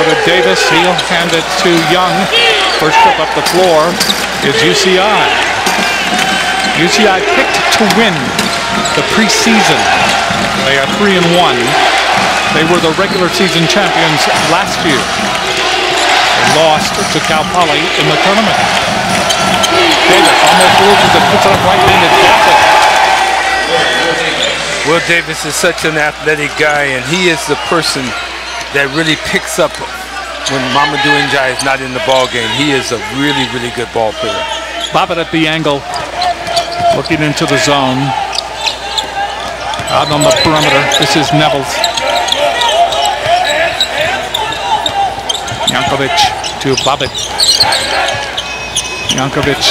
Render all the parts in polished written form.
to Davis. He'll hand it to Young. First trip up the floor is UCI. UCI picked to win the preseason. They are 3-1. They were the regular season champions last year. They lost to Cal Poly in the tournament. Davis almost loses it, puts it up right-handed. Will Davis is such an athletic guy, and he is the person that really picks up when Mamadou Ndiaye is not in the ball game. He is a really, really good ball player. Bobbitt at the angle, looking into the zone. Out on the perimeter, this is Nevels. Jankovic to Bobbitt. Jankovic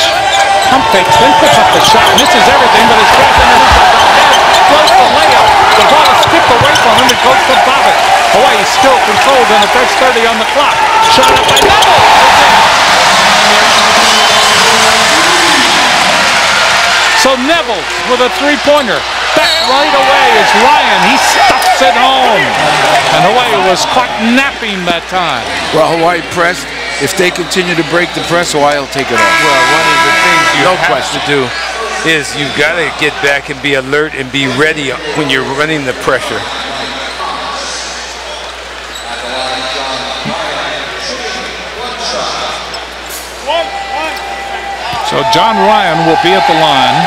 pump fakes, then puts up the shot. Misses everything, but is trapped underneath the head. Throws the layup. The ball is skipped away from him. It goes to Bobbitt. Hawaii still controlled, and there's 30 on the clock. Shot up by Nevels. So Nevels with a three-pointer. Back right away is Ryan. He stuffs it home. And Hawaii was caught napping that time. Well, Hawaii pressed. If they continue to break the press, Hawaii will take it off. Well, one of the things you have to do is you've got to get back and be alert and be ready when you're running the pressure. So John Ryan will be at the line.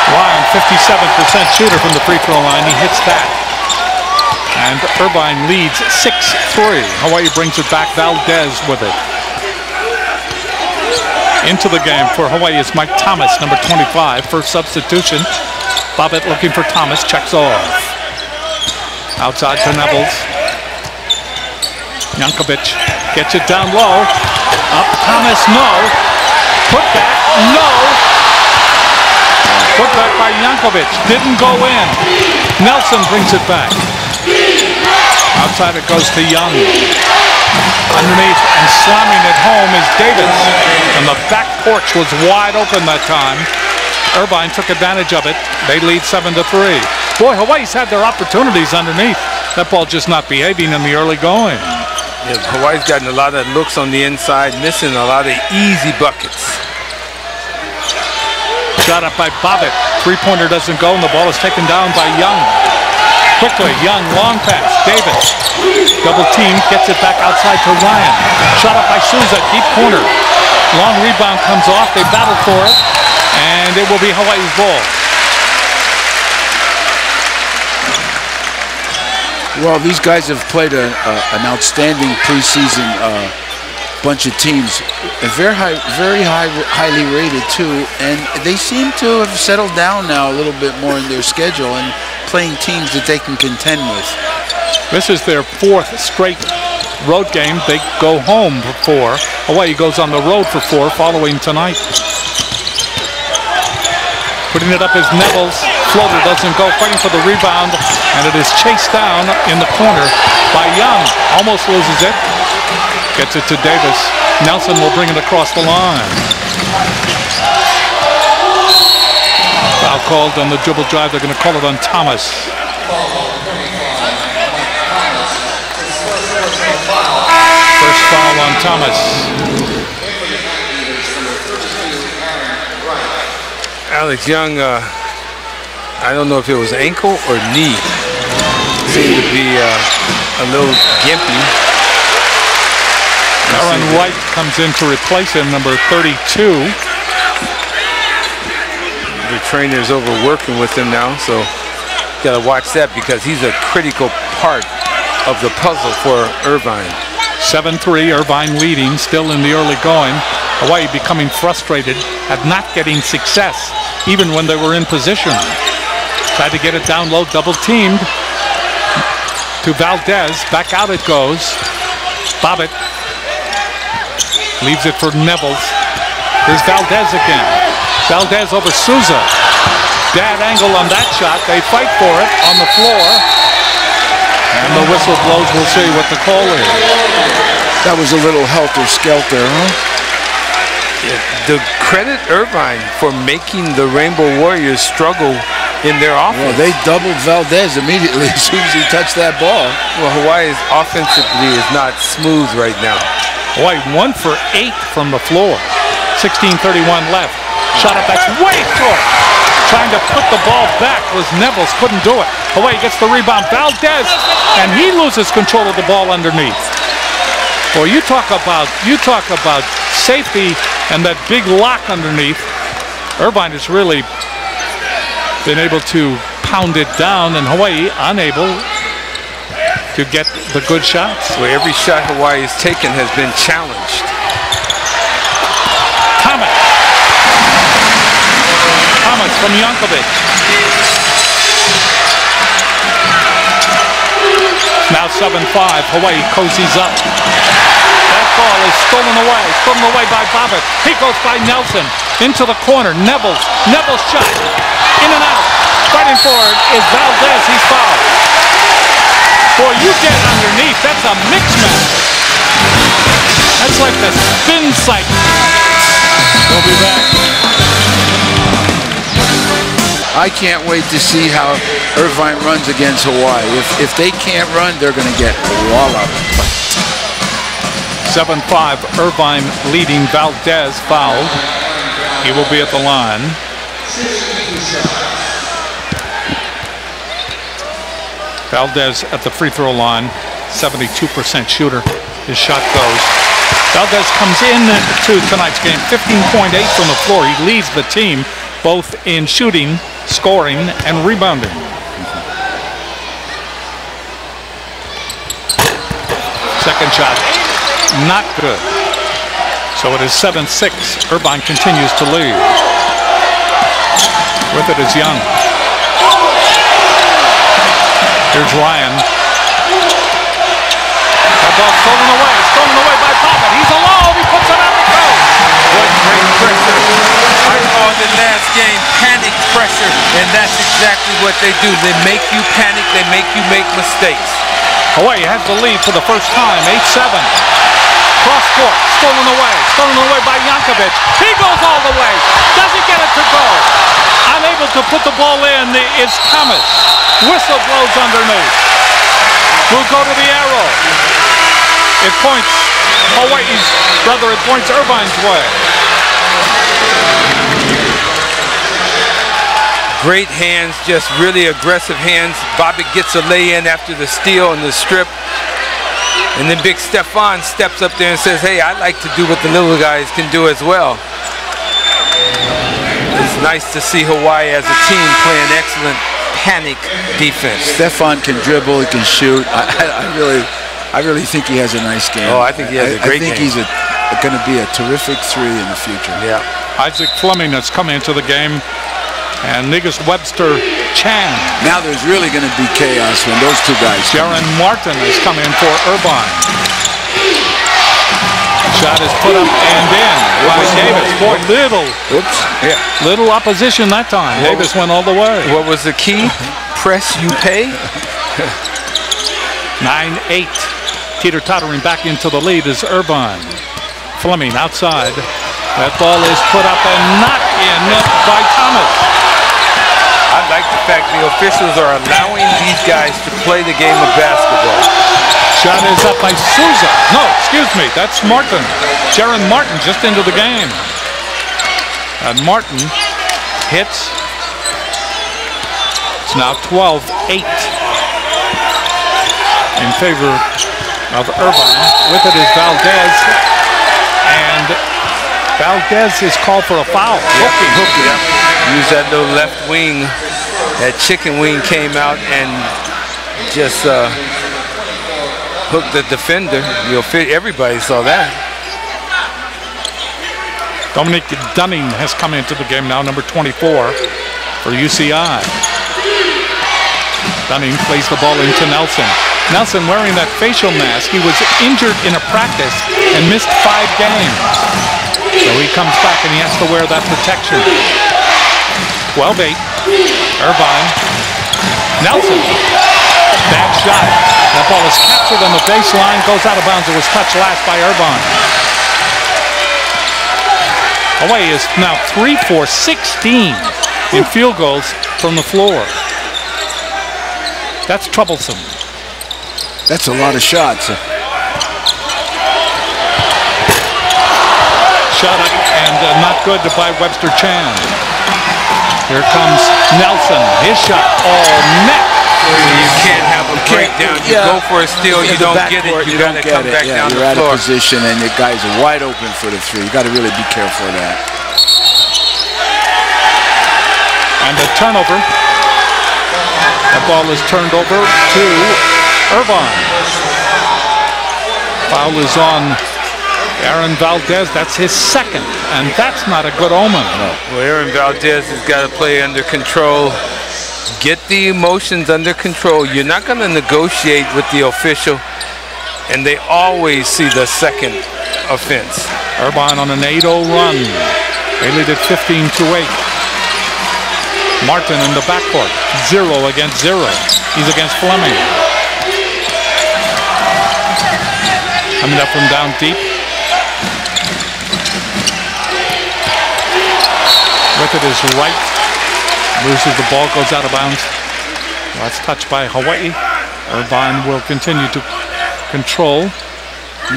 Ryan, 57% shooter from the free throw line. He hits that. And Irvine leads 6-3. Hawaii brings it back. Valdez with it. Into the game for Hawaii is Mike Thomas, number 25. First substitution. Bobbitt looking for Thomas. Checks off. Outside to Nevels. Jankovic gets it down low. Up Thomas, no. Put back, no. Put back by Jankovic. Didn't go in. Nelson brings it back. Outside it goes to Young. Underneath and slamming it home is Davis. And the back porch was wide open that time. Irvine took advantage of it. They lead 7-3. Boy, Hawaii's had their opportunities underneath. That ball just not behaving in the early going. Yeah, Hawaii's gotten a lot of looks on the inside, missing a lot of easy buckets. Shot up by Bobbitt. Three-pointer doesn't go, and the ball is taken down by Young. Quickly, Young, long pass. Davis, double team, gets it back outside to Ryan. Shot up by Souza, deep corner. Long rebound comes off. They battle for it, and it will be Hawaii's ball. Well, these guys have played an outstanding preseason bunch of teams, very highly rated too, and they seem to have settled down now a little bit more in their schedule and playing teams that they can contend with. This is their fourth straight road game. They go home for 4. Hawaii goes on the road for 4 following tonight. Putting it up is Nevels. Floater doesn't go, fighting for the rebound, and it is chased down in the corner by Young. Almost loses it. Gets it to Davis. Nelson will bring it across the line. Foul called on the dribble drive. They're going to call it on Thomas. First foul on Thomas. Alex Young, I don't know if it was ankle or knee. Seemed to be a little gimpy. Aaron White comes in to replace him, number 32. The trainer's overworking with him now, so got to watch that because he's a critical part of the puzzle for Irvine. 7-3, Irvine leading, still in the early going. Hawaii becoming frustrated at not getting success, even when they were in position. Tried to get it down low, double teamed to Valdez. Back out it goes. Bobbitt leaves it for Nevels. Here's Valdez again. Valdez over Souza. Bad angle on that shot. They fight for it on the floor. And the whistle blows. We'll see what the call is. That was a little helter-skelter, huh? The credit Irvine for making the Rainbow Warriors struggle in their offense. Well, they doubled Valdez immediately as soon as he touched that ball. Well, Hawaii's offensively is not smooth right now. Hawaii 1 for 8 from the floor. 16:31 left. Shot up, that's way short. Trying to put the ball back was Nevels, couldn't do it. Hawaii gets the rebound. Valdez, and he loses control of the ball underneath. Well, you talk about safety and that big lock underneath. Irvine has really been able to pound it down, and Hawaii unable to get the good shots. Well, every shot Hawaii has taken has been challenged. Thomas from Yankovic. Now 7-5. Hawaii cozies up. That ball is stolen away by Bobbitt. He goes by Nelson into the corner. Nevels shot in and out. Fighting for it is Valdez. He's fouled. Boy, you get underneath. That's a mix match. That's like the spin cycle. We'll be back. I can't wait to see how Irvine runs against Hawaii. If they can't run, they're going to get walloped. 7-5, Irvine leading. Valdez fouled. He will be at the line. Valdez at the free throw line, 72% shooter. His shot goes. Valdez comes into tonight's game 15.8 from the floor. He leads the team both in shooting, scoring, and rebounding. Second shot, not good. So it is 7-6. Irvine continues to lead. With it is Young. Here's Ryan. That ball stolen away by Bobbitt. He's alone, he puts it on the coast. What great pressure. I called it last game panic pressure, and that's exactly what they do. They make you panic, they make you make mistakes. Hawaii has the lead for the first time, 8-7. Cross court, stolen away by Yankovic. He goes all the way, doesn't get it to go. Unable to put the ball in is Thomas. Whistle blows underneath. Will go to the arrow. It points it points Irvine's way. Great hands, just really aggressive hands. Bobbitt gets a lay-in after the steal and the strip. And then Big Stefan steps up there and says, hey, I like to do what the little guys can do as well. It's nice to see Hawaii as a team playing excellent panic defense. Stefan can dribble, he can shoot. I really think he has a nice game. Oh, I think he has a great game. I think he's going to be a terrific 3 in the future. Yeah. Isaac Fleming has come into the game, and Negus Webster Chan. Now there's really going to be chaos when those two guys. Jaron Martin has come in for Irvine. Shot is put up and in by Davis. Boy, little opposition that time. Davis went all the way. What was the key? Press, you pay. 9-8. Teeter-tottering back into the lead is Irvine. Fleming outside. That ball is put up and not in by Thomas. I like the fact the officials are allowing these guys to play the game of basketball. Shot is up by Souza. No, excuse me, that's Martin. Jaron Martin just into the game. And Martin hits. It's now 12-8 in favor of Irvine. With it is Valdez. And Valdez is called for a foul. Hooking. Yep. Use that little left wing. That chicken wing came out and just hooked the defender. Everybody saw that. Dominic Dunning has come into the game now, number 24 for UCI. Dunning plays the ball into Nelson. Nelson wearing that facial mask. He was injured in a practice and missed 5 games. So he comes back and he has to wear that protection. 12-8. Irvine. Nelson. Bad shot. That ball is captured on the baseline, goes out of bounds. It was touched last by Irvine. Hawaii is now 3 for 16 in field goals, from the floor. That's troublesome. That's a lot of shots. Shot up and not good by Webster Chan. Here comes Nelson. His shot. Oh, net. You can't have a breakdown. You go for a steal, you don't get it. You got to come back down the floor. You're out of position and your guys are wide open for the three. You got to really be careful of that. And the turnover. That ball is turned over to Irvine. Foul is on Aaron Valdez. That's his second, and that's not a good omen. No. Well, Aaron Valdez has got to play under control. Get the emotions under control. You're not going to negotiate with the official, and they always see the second offense. Irvine on an 8-0 run. They lead at 15-8. Martin in the backcourt, 0 against 0. He's against Fleming. Coming up from down deep. With it is Wright. Loses the ball, goes out of bounds. That's touched by Hawaii. Irvine will continue to control.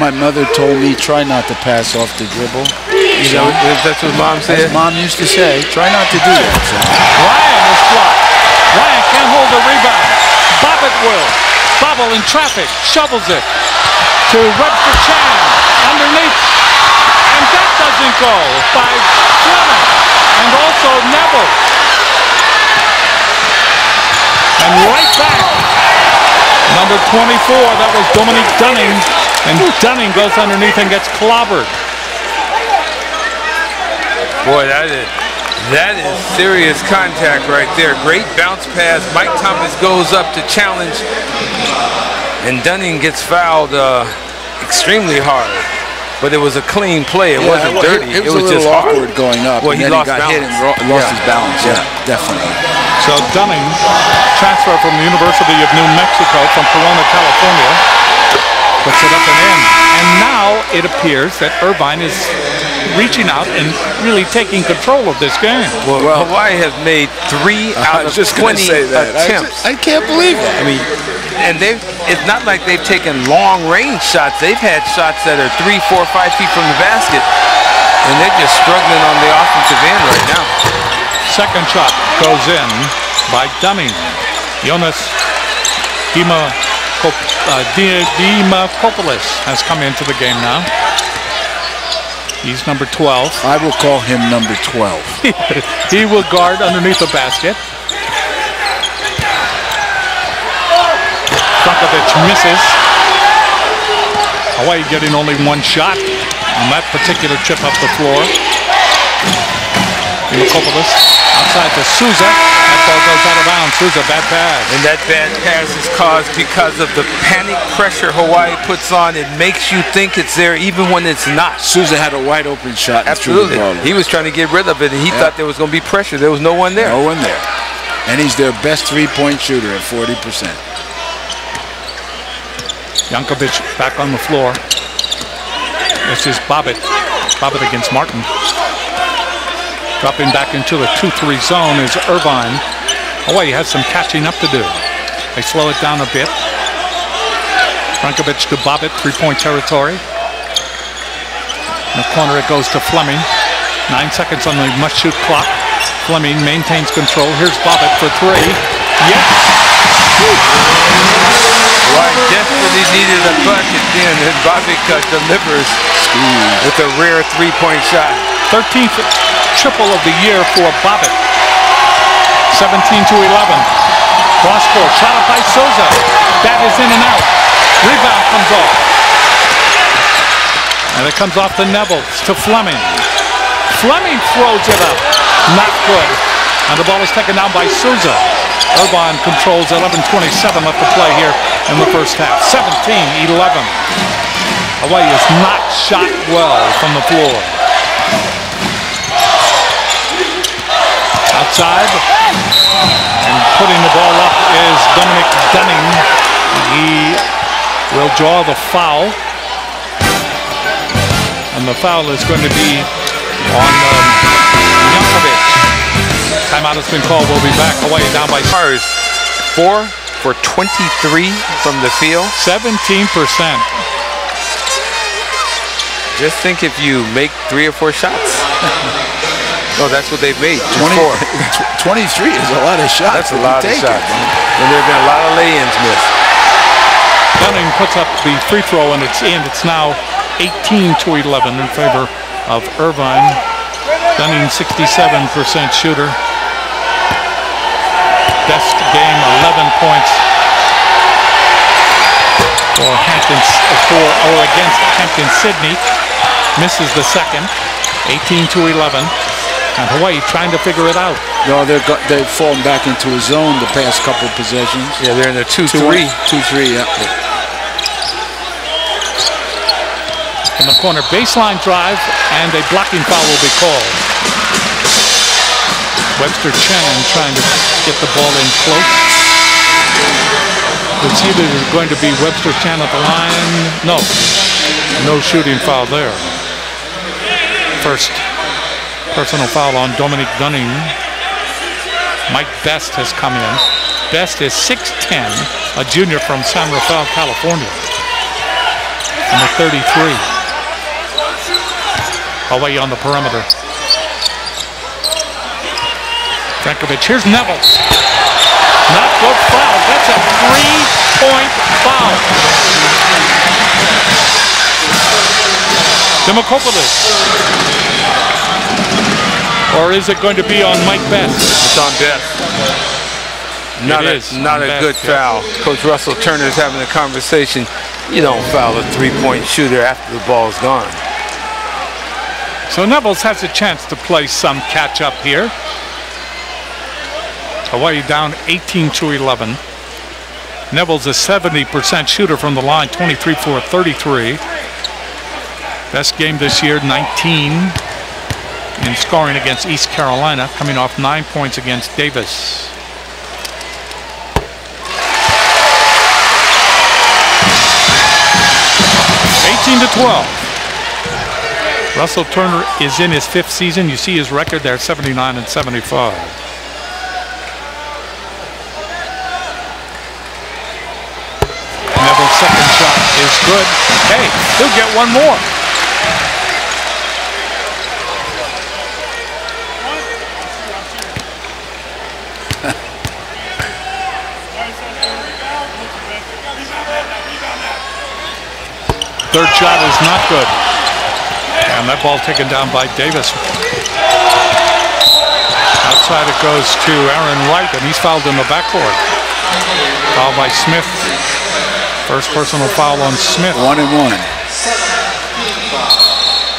My mother told me try not to pass off the dribble. You know, that's what Mom said? As Mom used to say, try not to do that. So. Ryan is blocked. Ryan can't hold the rebound. Bobbitt will. Bobble in traffic. Shovels it to Webster Chan. Underneath. And that doesn't go by Fleming. And also Neville. And right back. Number 24, that was Dominique Dunning. And Dunning goes underneath and gets clobbered. Boy, that is serious contact right there. Great bounce pass. Mike Thomas goes up to challenge. And Dunning gets fouled extremely hard. But it was a clean play. It wasn't dirty. It was just awkward going up. Well, and he then lost he got balance. hit and lost his balance. Yeah, definitely. So Dunning, transfer from the University of New Mexico from Corona, California, puts it up and in. And now it appears that Irvine is reaching out and really taking control of this game. Well, Hawaii has made 3 out of 20 attempts. I can't believe that. I mean, and it's not like they've taken long-range shots. They've had shots that are 3, 4, 5 feet from the basket, and they're just struggling on the offensive end right now. Second shot goes in by Dunning. Jonas Dimakopoulos has come into the game now. He's number 12. I will call him number 12. He will guard underneath the basket. Frankovic misses. Hawaii getting only one shot on that particular chip up the floor. Dimakopoulos outside to Souza. That ball goes out of bounds. Souza, bad pass. And that bad pass is caused because of the panic pressure Hawaii puts on. It makes you think it's there even when it's not. Souza had a wide open shot. Absolutely. He was trying to get rid of it, and he thought there was going to be pressure. There was no one there. No one there. And he's their best three-point shooter at 40%. Jankovic back on the floor. This is Bobbitt. Bobbitt against Martin. Dropping back into the 2-3 zone is Irvine. Hawaii has some catching up to do. They slow it down a bit. Frankovic to Bobbitt, 3-point territory. In the corner it goes to Fleming. 9 seconds on the must-shoot clock. Fleming maintains control. Here's Bobbitt for 3. Yes! Hawaii desperately needed a bucket then, and Bobbitt delivers with a rare 3-point shot. 13th triple of the year for Bobbitt. 17-11. Cross court, shot up by Souza. That is in and out. Rebound comes off. And it comes off to Neville, to Fleming. Fleming throws it up. Not good. And the ball is taken down by Souza. Irvine controls 11:27 left to play here in the first half. 17-11. Hawaii is not shot well from the floor. Outside, and putting the ball up is Dominique Dunning. He will draw the foul. And the foul is going to be on Jankovic. Timeout has been called. We'll be back. Hawaii down by 4 for 23 from the field. 17%. Just think if you make 3 or 4 shots. No, that's what they've made. 23 is a lot of shots. That's a lot of shots. And there have been a lot of lay-ins missed. Dunning puts up the free throw and it's in. It's now 18-11 in favor of Irvine. Dunning 67% shooter. Best game, 11 points for against Hampton Sydney. Misses the second, 18-11. And Hawaii trying to figure it out. No, they've fallen back into a zone the past couple possessions. Yeah, they're in a 2-3. 2-3, yeah. In the corner, baseline drive, and a blocking foul will be called. Webster Chen trying to get the ball in close. It's either going to be Webster Chen at the line. No shooting foul there. First personal foul on Dominic Dunning. Mike Best has come in. Best is 6'10", a junior from San Rafael, California. Number 33. Away on the perimeter. Frankovic, here's Neville. Not good foul. That's a 3-point foul. Demokopoulos. Or is it going to be on Mike Best? It's on Best. Not a good foul. Coach Russell Turner's having a conversation. You don't foul a 3-point shooter after the ball's gone. So Neville's has a chance to play some catch up here. Hawaii down 18-11. Neville's a 70% shooter from the line, 23 for 33. Best game this year, 19 in scoring against East Carolina, coming off 9 points against Davis. To 12. Russell Turner is in his 5th season. You see his record there, 79 and 75. Neville's second shot is good. Hey, he'll get one more. Third shot is not good. And that ball taken down by Davis. Outside it goes to Aaron Wright, and he's fouled in the backcourt. Foul by Smith. First personal foul on Smith. 1 and 1.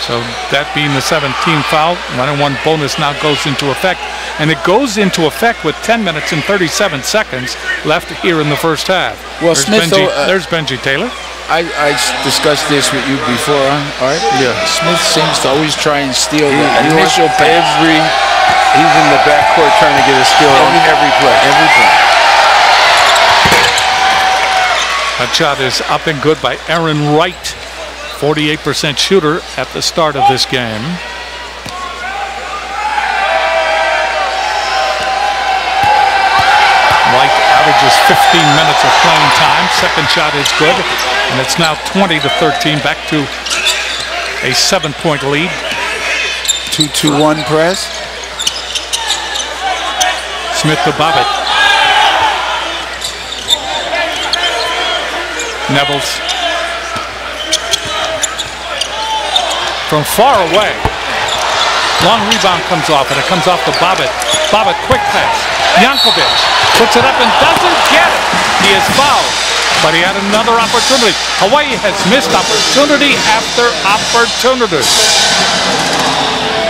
So that being the 17th foul, 1 and 1 bonus now goes into effect. And it goes into effect with 10 minutes and 37 seconds left here in the first half. Well, there's Benji Taylor. I discussed this with you before, Art. Yeah. Smith seems to always try and steal the initial pass. He's in the backcourt trying to get a steal on every play. That shot is up and good by Aaron Wright, 48% shooter at the start of this game. Wright averages 15 minutes of playing time. Second shot is good, and it's now 20-13, back to a 7-point lead. 2-2-1 press. Smith to Bobbitt. Neville's from far away. Long rebound comes off, and it comes off to Bobbitt. Bobbitt, quick pass. Jankovic puts it up and doesn't get it. He is fouled, but he had another opportunity. Hawaii has missed opportunity after opportunity.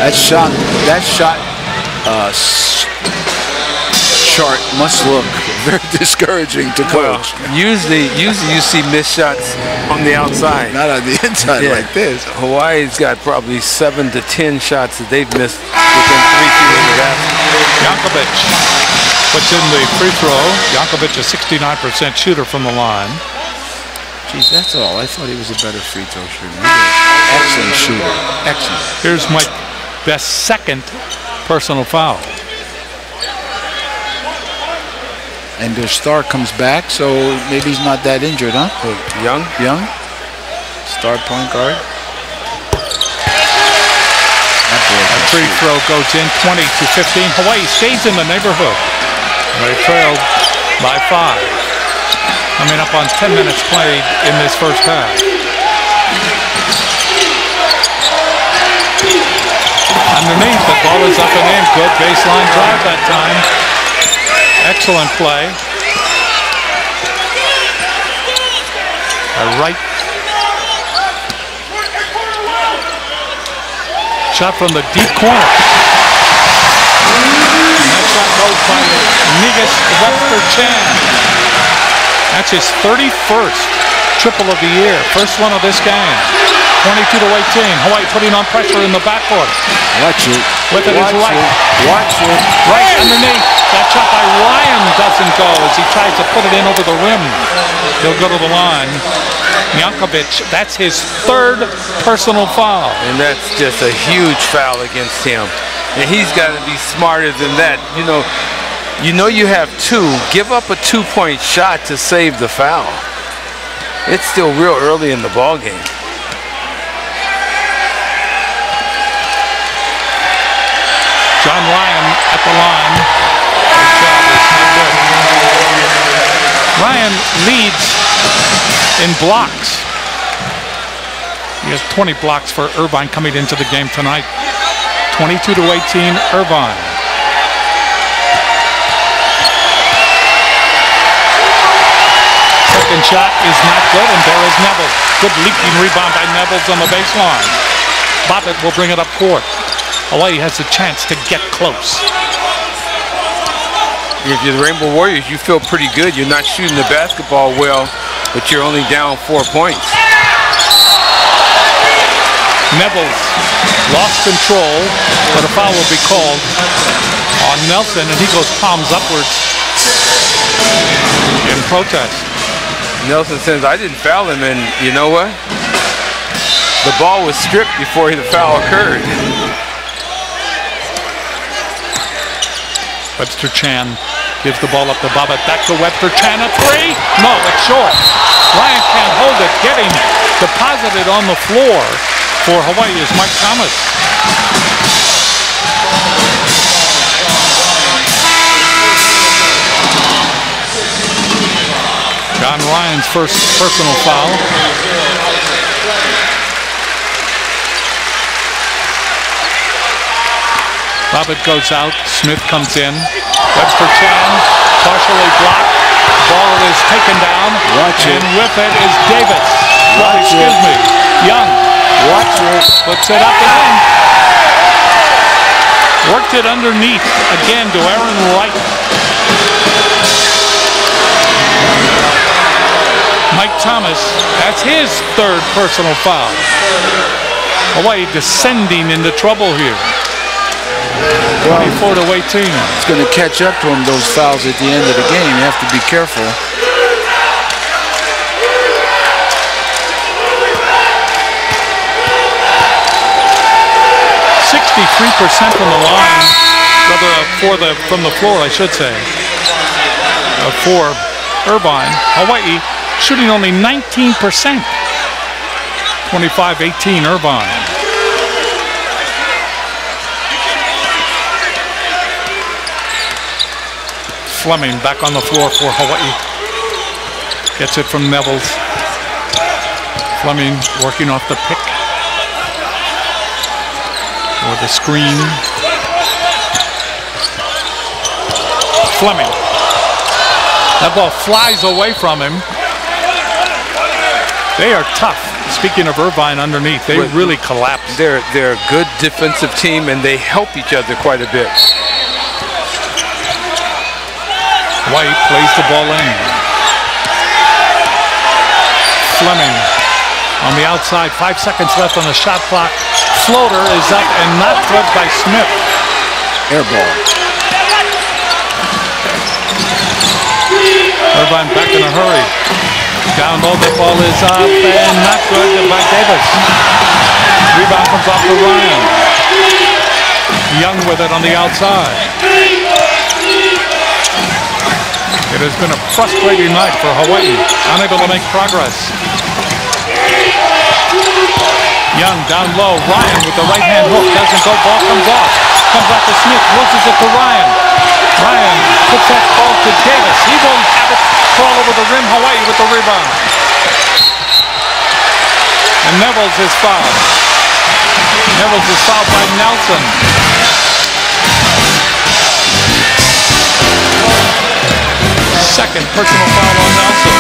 That shot chart must look very discouraging to coach. Well, usually you see missed shots on the outside. Not on the inside like this. Hawaii's got probably 7 to 10 shots that they've missed within 3 feet of the basket. Jankovic puts in the free throw. Jankovic, a 69% shooter from the line. Geez, that's all. I thought he was a better free throw shooter. Excellent shooter. Excellent. Here's Mike Best's second personal foul. And their star comes back, so maybe he's not that injured, huh? Young? Young? Star point guard. That free throw goes in, 20-15. Hawaii stays in the neighborhood. They trailed by 5. Coming up on 10 minutes played in this first half. Underneath, the ball is up and in. Good baseline drive that time. Excellent play. A right shot from the deep corner. And that shot goes by Negus Webster-Chan. That's his 31st triple of the year. First one of this game. 22-18. Hawaii putting on pressure in the backcourt. Watch it. With it is right. Watch it. Right underneath. That shot by Ryan doesn't go as he tries to put it in over the rim. He'll go to the line. Jankovic, that's his 3rd personal foul. And that's just a huge foul against him. And he's got to be smarter than that. You know you have 2. Give up a 2-point shot to save the foul. It's still real early in the ball game. John Ryan at the line. His job is no good. Ryan leads in blocks. He has 20 blocks for Irvine coming into the game tonight. 22-18, Irvine. Second shot is not good, and there is Neville. Good leaping rebound by Neville on the baseline. Bobbitt will bring it up court. Hawaii has a chance to get close. If you're the Rainbow Warriors, you feel pretty good. You're not shooting the basketball well, but you're only down 4 points. Neville's lost control, but a foul will be called on Nelson, and he goes palms upwards in protest. Nelson says, I didn't foul him, and you know what? The ball was stripped before the foul occurred. Webster-Chan gives the ball up to Bobbitt. Back to Webster-Chan, a 3. No, it's short. Ryan can't hold it. Getting deposited on the floor for Hawaii is Mike Thomas. John Ryan's first personal foul. Bobbitt goes out. Smith comes in. Webster-Chan partially blocked. Ball is taken down. Watch it. And with it is Davis. Excuse me. Young. Watch it. Puts it up and in. Worked it underneath again to Aaron Wright. Mike Thomas, that's his 3rd personal foul. Hawaii descending into trouble here. 24-18. It's going to catch up to him, those fouls at the end of the game. You have to be careful. 63% from the line, rather from the floor, I should say, for Irvine. Hawaii shooting only 19%. 25-18 Irvine. Fleming back on the floor for Hawaii. Gets it from Nevels. Fleming working off the pick. Or the screen. Fleming. That ball flies away from him. They are tough. Speaking of Irvine underneath, they really collapse. They're a good defensive team, and they help each other quite a bit. White plays the ball in. Fleming on the outside. 5 seconds left on the shot clock. Floater is up and not good by Smith. Air ball. Irvine back in a hurry. Down low, the ball is up and not good by Davis. Rebound comes off to Ryan. Young with it on the outside. It has been a frustrating night for Hawaii, unable to make progress. Young down low, Ryan with the right-hand hook, doesn't go, ball comes off. Comes back to Smith, loses it to Ryan. Ryan puts that ball to Davis. He won't have it crawl over the rim. Hawaii with the rebound. And Nevels is fouled. Nevels is fouled by Nelson. Second personal foul on Nelson.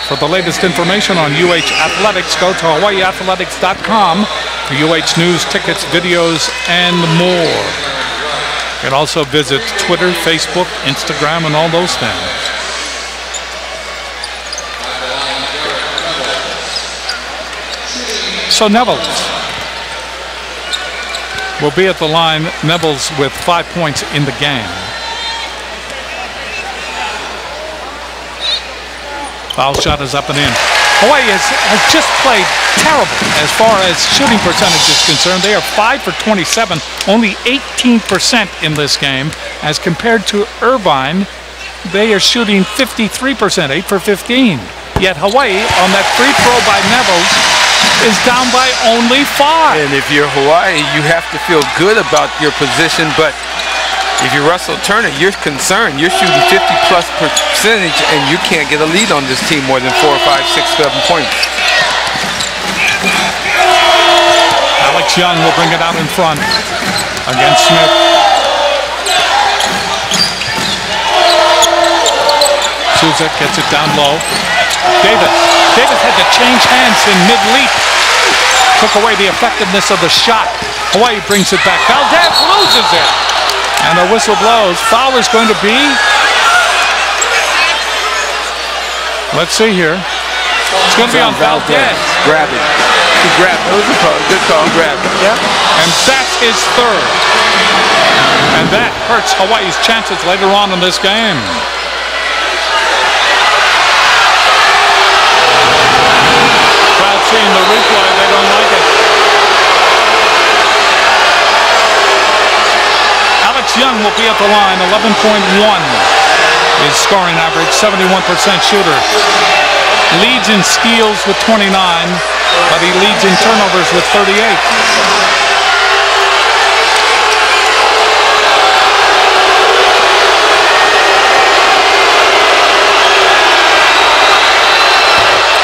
For the latest information on UH Athletics, go to hawaiiathletics.com for UH news, tickets, videos, and more. You can also visit Twitter, Facebook, Instagram, and all those things. So Nevels will be at the line. Nevels with 5 points in the game. Foul shot is up and in. Hawaii has just played terrible as far as shooting percentage is concerned. They are 5 for 27, only 18% in this game. As compared to Irvine, they are shooting 53%, 8 for 15. Yet Hawaii, on that free throw by Nevels, is down by only 5. And if you're Hawaii, you have to feel good about your position, but if you're Russell Turner, you're concerned. You're shooting 50+% and you can't get a lead on this team more than 4, 5, 6, 7 points. Alex Young will bring it out in front against Smith. Suzek gets it down low. Davis had to change hands in mid-leap. Took away the effectiveness of the shot. Hawaii brings it back. Valdez loses it. And the whistle blows. Foul is going to be... Let's see here. It's going to be on Valdez. Grab it. He grabbed it. It was a call. Good call. Grab it. Yeah. And that's his third. And that hurts Hawaii's chances later on in this game. Crowd seeing the replay, they don't like it. Alex Young will be at the line, 11.1 is scoring average, 71% shooter. Leads in steals with 29, but he leads in turnovers with 38.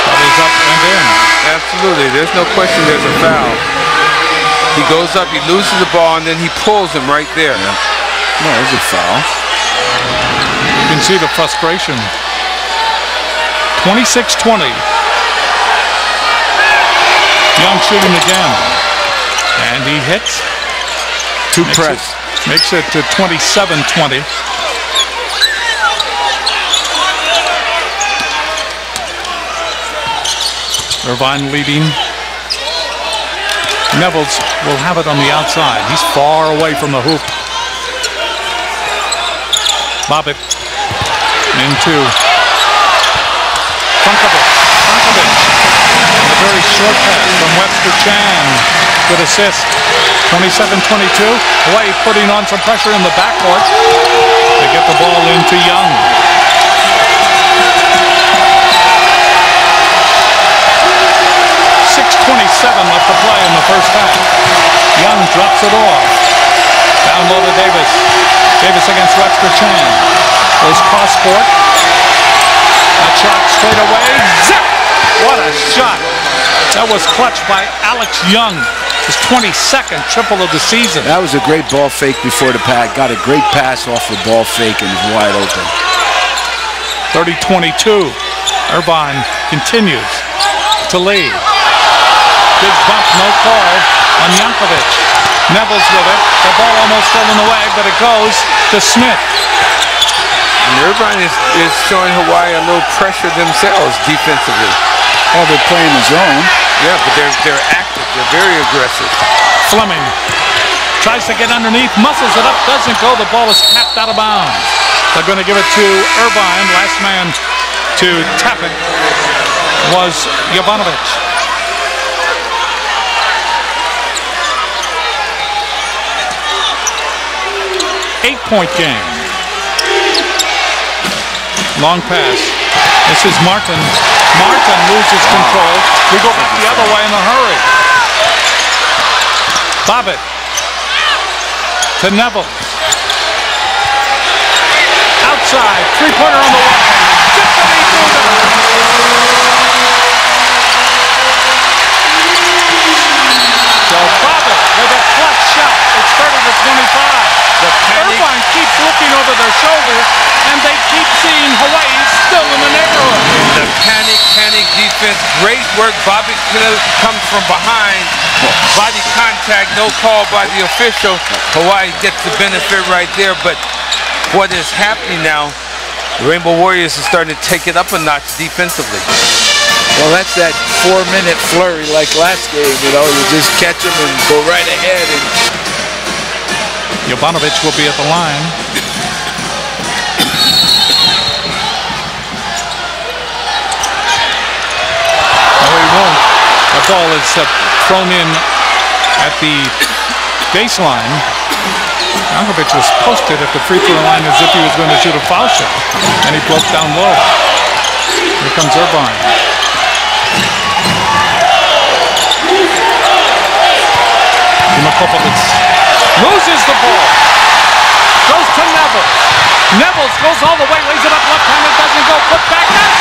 That is up and in. Absolutely. There's no question there's a foul. He goes up, he loses the ball, and then he pulls him right there. Yeah. No, there's a foul. You can see the frustration. 26-20. Young shooting again. And he hits. Two press. Makes it to 27-20. Irvine leading. Nevels will have it on the outside. He's far away from the hoop. Bobbitt into Frankovic. And a very short pass from Webster Chan. Good assist. 27-22. Hawaii putting on some pressure in the backcourt. They get the ball into Young. Left to play in the first half. Young drops it off. Down low to Davis. Davis against Webster Chan. Goes cross court. That shot straight away. Zip! What a shot. That was clutched by Alex Young. His 22nd triple of the season. That was a great ball fake before the pad. Got a great pass off the ball fake and was wide open. 30-22. Irvine continues to lead. Big bump, no call on Jankovic. Nevels with it. The ball almost fell in the way, but it goes to Smith. And Irvine is showing Hawaii a little pressure themselves defensively. Oh, they're playing the zone. Yeah, but they're active. They're very aggressive. Fleming tries to get underneath, muscles it up, doesn't go. The ball is tapped out of bounds. They're going to give it to Irvine. Last man to tap it was Jovanovic. 8-point game. Long pass. This is Martin. Martin loses control. We go back the other way in a hurry. Bobbitt to Neville. Outside, three-pointer on the way. Tiffany through So Bobbitt with a clutch shot. It's 30-25. Irvine keeps looking over their shoulder, and they keep seeing Hawaii still in the neighborhood. The panic defense. Great work. Bobbitt comes from behind. Body contact, no call by the official. Hawaii gets the benefit right there, but what is happening now, the Rainbow Warriors are starting to take it up a notch defensively. Well, that's that 4-minute flurry like last game, you know, you just catch them and go right ahead. And Jovanovic will be at the line. No, he won't. The ball is thrown in at the baseline. Jovanovic was posted at the free throw line as if he was going to shoot a foul shot, and he broke down low. Here comes Irvine. Dimakopoulos loses the ball. Goes to Neville. Neville goes all the way, lays it up left-handed, doesn't go. Put back net.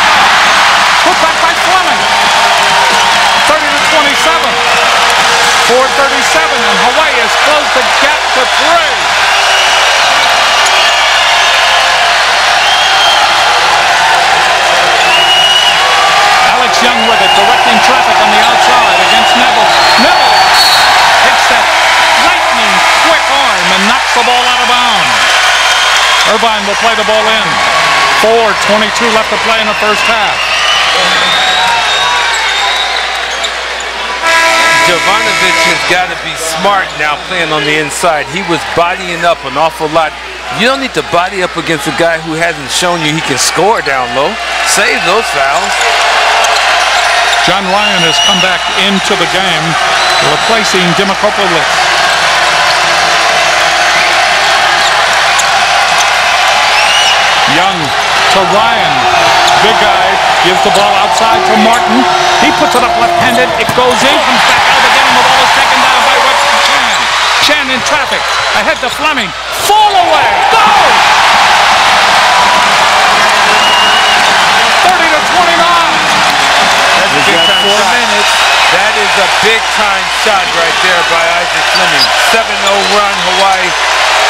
Put back by Fleming. 30-27. 4:37, and Hawaii has closed the gap to 3. Alex Young with it, directing traffic on the outside against Neville. Neville takes that lightning quick arm and knocks the ball out of bounds. Irvine will play the ball in. 4:22 left to play in the first half. Jovanovic has got to be smart now playing on the inside. He was bodying up an awful lot. You don't need to body up against a guy who hasn't shown you he can score down low. Save those fouls. John Ryan has come back into the game, replacing Dimakopoulos. Young to Ryan. Big guy gives the ball outside to Martin. He puts it up left-handed. It goes in, comes back out again, and the ball is taken down by Webster Chan. Chan in traffic. Ahead to Fleming. Fall away. Goes! 30-29. That's a big time 4 minutes. That is a big time shot right there by Isaac Fleming. 7-0 run, Hawaii.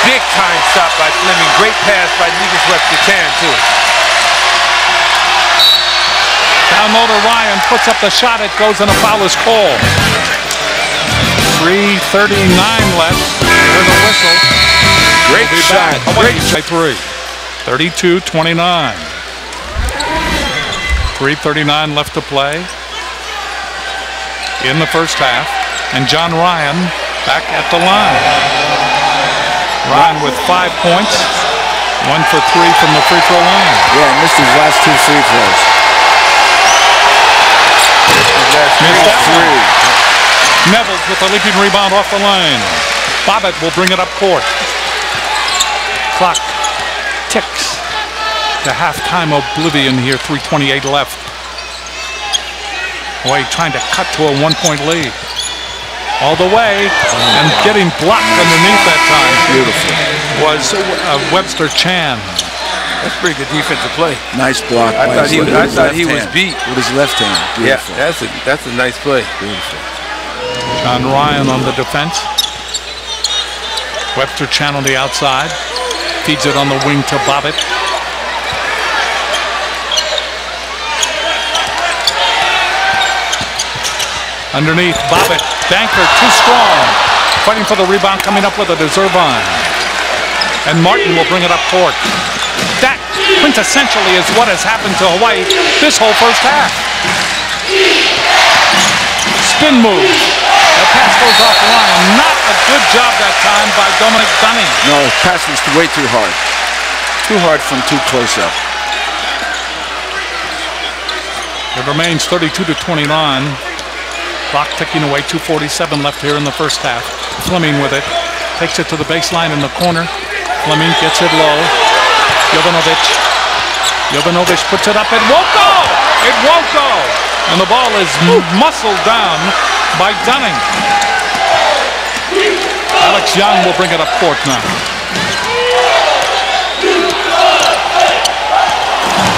Big time shot by Fleming. Great pass by Nevis Webster Chan too. Down low to Ryan, puts up the shot, it goes and a foul is called. 3:39 left. There's a whistle. great shot. Great shot. 32-29. 3:39 left to play in the first half. And John Ryan back at the line. Ryan with 5 points. 1 for 3 from the free throw line. Yeah, missed his last 2 free throws. Missed that 3. Neville's with a leaping rebound off the lane. Bobbitt will bring it up court. Clock ticks to halftime oblivion here. 3:28 left. Hawaii trying to cut to a 1-point lead. All the way, and getting blocked underneath that time. Beautiful. Was Webster Chan. That's pretty good defensive play. Nice block. I thought he was beat with his left hand. Beautiful. Yeah, that's a nice play. Beautiful. John Ryan on the defense. Webster Chan on the outside. Feeds it on the wing to Bobbitt. Underneath, Bobbitt. Banker, too strong. Fighting for the rebound, coming up with it is Irvine. And Martin will bring it up court. That quintessentially is what has happened to Hawaii this whole first half. Spin move. The pass goes off the line. Not a good job that time by Dominic Dunning. No, the pass was way too hard. Too hard from too close up. It remains 32-29. Clock ticking away, 2:47 left here in the first half. Fleming with it. Takes it to the baseline in the corner. Fleming gets it low. Jovanovic puts it up. It won't go! It won't go! And the ball is muscled down by Dunning. Alex Young will bring it up court now.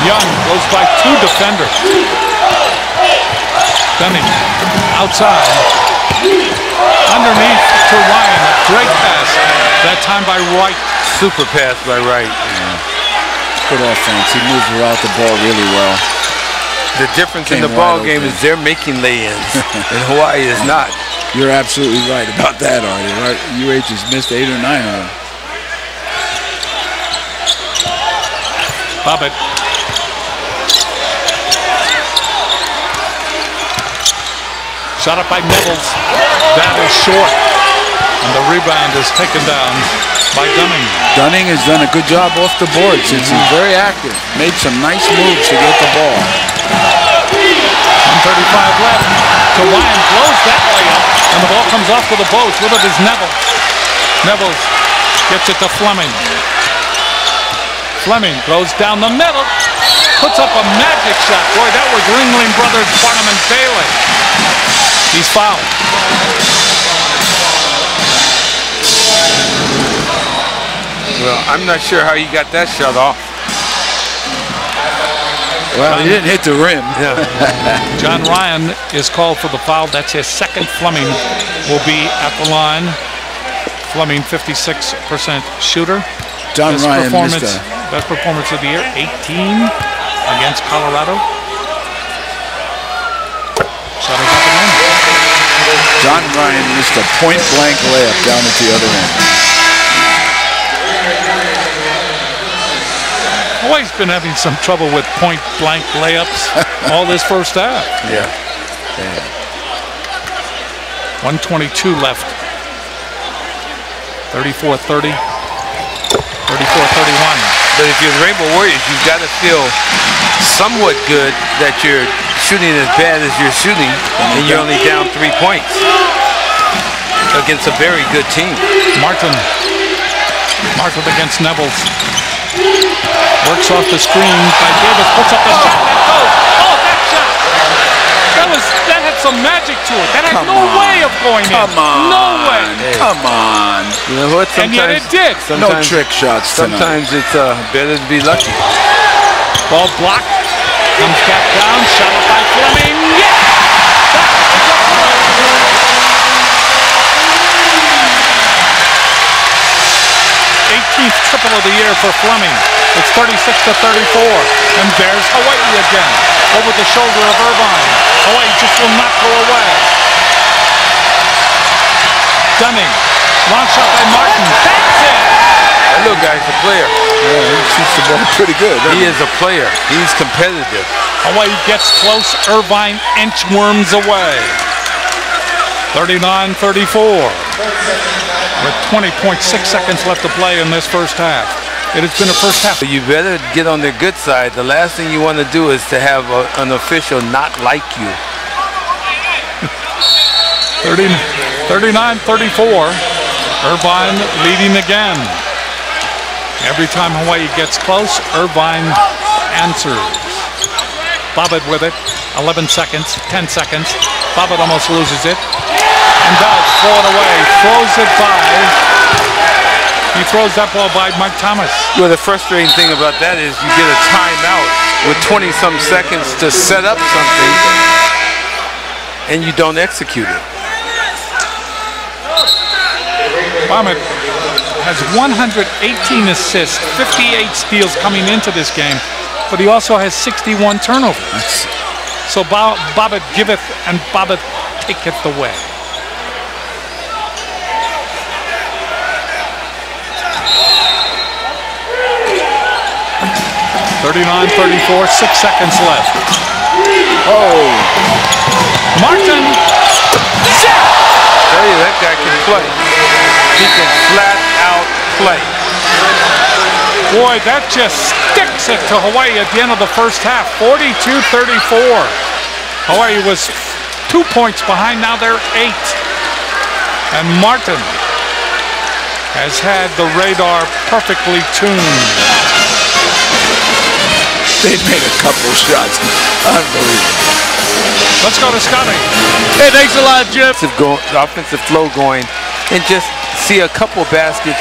Young goes by 2 defenders. Dunning outside. Underneath to Ryan. A great pass. That time by Wright. Super pass by Wright. Good offense. He moved around the ball really well. The difference in the ball game is they're making lay-ins, and Hawaii is not. You're absolutely right about that, Artie. Right? UH has missed 8 or 9 of them. Bobbitt. Shot up by Nevels. That is short. And the rebound is taken down by Dunning. Dunning has done a good job off the board since he's very active. Made some nice moves to get the ball. 1:35 left. To Ryan blows that layup. And the ball comes off to the post. With it is Nevels. Nevels gets it to Fleming. Fleming goes down the middle. Puts up a magic shot. Boy, that was Ringling Brothers, Barnum and Bailey. He's fouled. Well, I'm not sure how you got that shot off. Well, he didn't hit the rim. Yeah. John Ryan is called for the foul. That's his second. Fleming will be at the line. Fleming, 56% shooter. John Ryan missed a... Best performance of the year, 18 against Colorado. Shot is up and in. John Ryan missed a point-blank layup down at the other end. Hawaii's been having some trouble with point-blank layups all this first half. Yeah. 1:22 left. 34-30. 34-31. But if you're the Rainbow Warriors, you've got to feel somewhat good that you're shooting as bad as you're shooting, and you're only down 3 points against a very good team. Martin against Nevels. Works off the screen by Davis, puts up the shot that goes. Oh, that shot! That had some magic to it. That had no way of going in. Come on. No way. Come on. You know what? And yet it did. No trick shots tonight. Sometimes it's better to be lucky. Ball blocked. Comes back down. Shot up by Fleming. Yes! 18th triple of the year for Fleming. It's 36-34. And there's Hawaii again. Over the shoulder of Irvine. Hawaii just will not go away. Dunning. Long shot by Martin. That's it! That little guy's a player. Yeah, he shoots the ball pretty good. He is a player. He's competitive. Hawaii gets close. Irvine inchworms away. 39-34. With 20.6 seconds left to play in this first half. It has been a first half. You better get on their good side. The last thing you want to do is to have an official not like you. 39-34. Irvine leading again. Every time Hawaii gets close, Irvine answers. Bobbitt with it. 11 seconds, 10 seconds. Bobbitt almost loses it. And does throw it away. Throws it by. He throws that ball by Mike Thomas. Well, the frustrating thing about that is you get a timeout with 20-some seconds to set up something, and you don't execute it. Bobbitt has 118 assists, 58 steals coming into this game, but he also has 61 turnovers. So Bobbitt giveth and Bobbitt taketh away. (39-34), 6 seconds left. Oh! Martin! Tell you, that guy can play. He can flat out play. Boy, that just sticks it to Hawaii at the end of the first half. 42-34. Hawaii was 2 points behind. Now they're 8. And Martin has had the radar perfectly tuned. They made a couple shots. Unbelievable. Let's go to Scotty. Hey, thanks a lot, Jim. The offensive flow going, and just see a couple baskets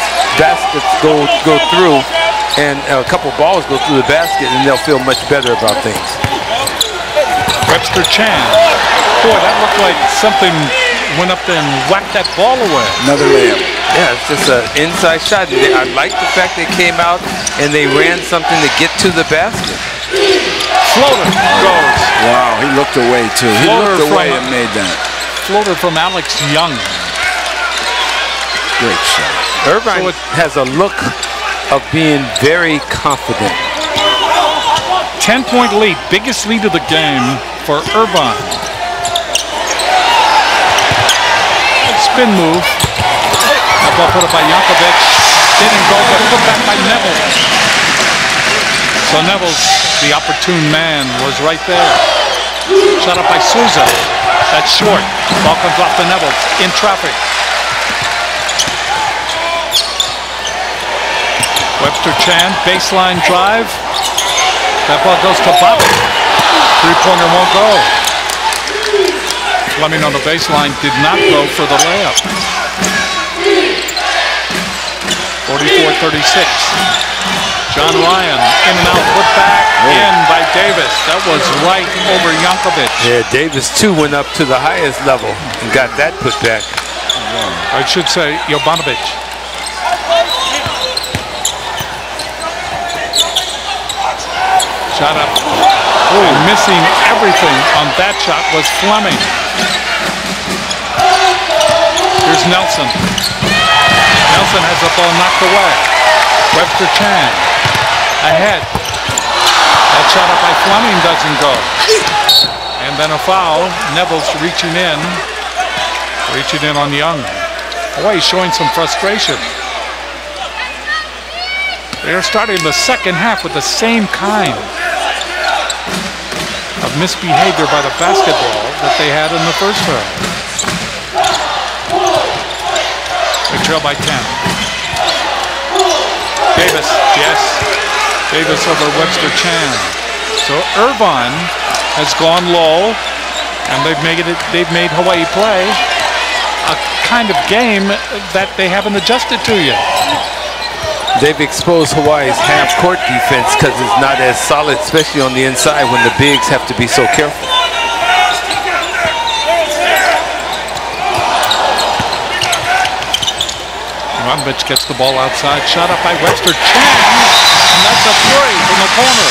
go through, and a couple balls go through the basket, and they'll feel much better about things. Webster Chan. Boy, that looked like something went up there and whacked that ball away. Another layup. Yeah, it's just an inside shot. I like the fact they came out and they ran something to get to the basket. Floater goes. Wow, he looked away too. He looked away and made that. Floater from Alex Young. Great shot. Irvine has a look of being very confident. 10-point lead, biggest lead of the game for Irvine. Spin move. That ball put up by Yankovic. Didn't go, but put back by Neville. So Neville's, the opportune man, was right there. Shot up by Souza. That's short. Ball comes off to Neville. In traffic. Webster Chan, baseline drive. That ball goes to Bobby. Three-pointer won't go. Fleming on the baseline did not go for the layup. 44-36. John Ryan, in and out, put back, in by Davis. That was right over Yankovic. Yeah, Davis too went up to the highest level and got that put back. I should say Jovanovic. Shot up. Oh, missing everything on that shot was Fleming. Here's Nelson. Nelson has the ball knocked away. Webster Chan ahead. That shot up by Fleming doesn't go. And then a foul. Neville's reaching in on Young. Boy, he's showing some frustration. They're starting the second half with the same kind of misbehavior by the basketball that they had in the first half. They trail by 10. Davis, yes. Davis over Webster Chan. So Irvine has gone low, and they've made Hawaii play a kind of game that they haven't adjusted to yet. They've exposed Hawaii's half-court defense because it's not as solid, especially on the inside when the bigs have to be so careful. Jovanovic gets the ball outside. Shot up by Webster Chan, and that's a three from the corner.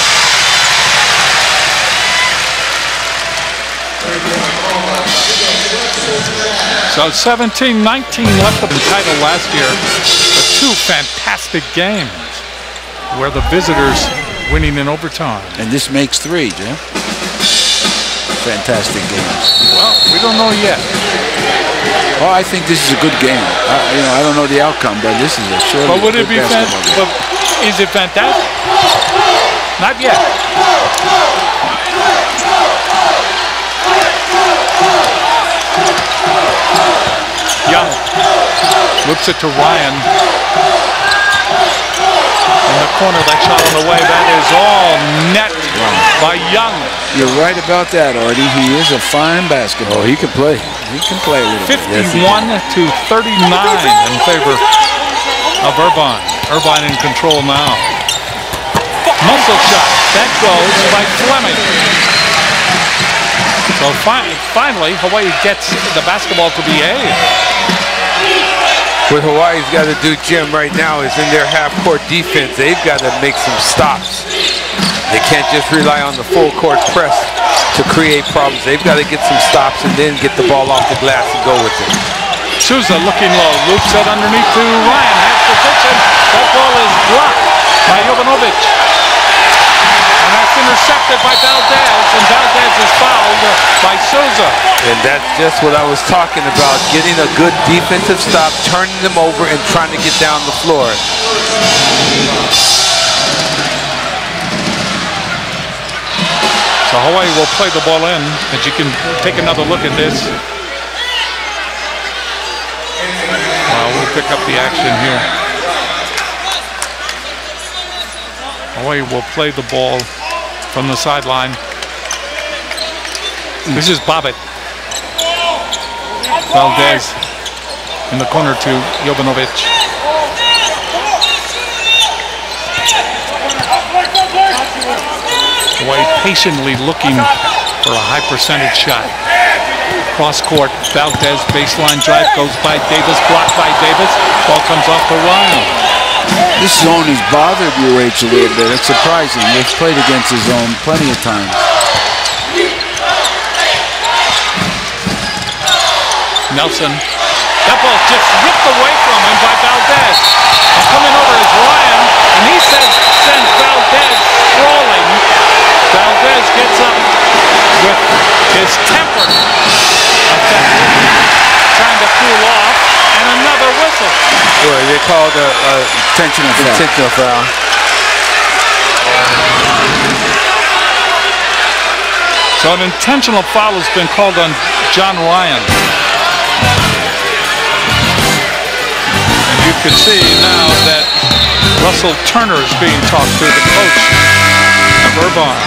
So 17-19 left of the title last year. But two fantastic games where the visitors winning in overtime. And this makes three, Jim. Fantastic games. Well, we don't know yet. Oh, I think this is a good game. I don't know the outcome, but this is a surely But would it good be basketball game. Is it fantastic? Not yet. Young whips it to Ryan. In the corner, that shot on the way. That is all net by Young. You're right about that, Artie. He is a fine basketball. Oh, he can play. He can play a little bit. 51-39 in favor of Irvine. Irvine in control now. Muscle shot. That goes by Fleming. So finally, Hawaii gets the basketball to behave. What Hawaii's got to do, Jim, right now is in their half-court defense, they've got to make some stops. They can't just rely on the full-court press to create problems. They've got to get some stops and then get the ball off the glass and go with it. Souza looking low. Loops it underneath to Ryan. Has position. That ball is blocked by Jovanovic. And that's intercepted by Valdez. And Valdez is fouled by Souza. And that's just what I was talking about, getting a good defensive stop, turning them over, and trying to get down the floor. So Hawaii will play the ball in, as you can take another look at this. We'll pick up the action here. Hawaii will play the ball from the sideline. This is Bobbitt. Valdez in the corner to Jovanovic. Hawaii patiently looking for a high percentage shot. Cross court, Valdez, baseline drive, goes by Davis, blocked by Davis. Ball comes off to Ryan. This zone has bothered UH a little bit. It's surprising. They've played against the zone plenty of times. Nelson. That ball just ripped away from him by Valdez. And coming over is Ryan, and he sends Valdez sprawling. Valdez gets up with his temper trying to cool off, and another whistle. Well, they called a intentional foul. So an intentional foul has been called on John Ryan. And you can see now that Russell Turner is being talked to, the coach of Irvine.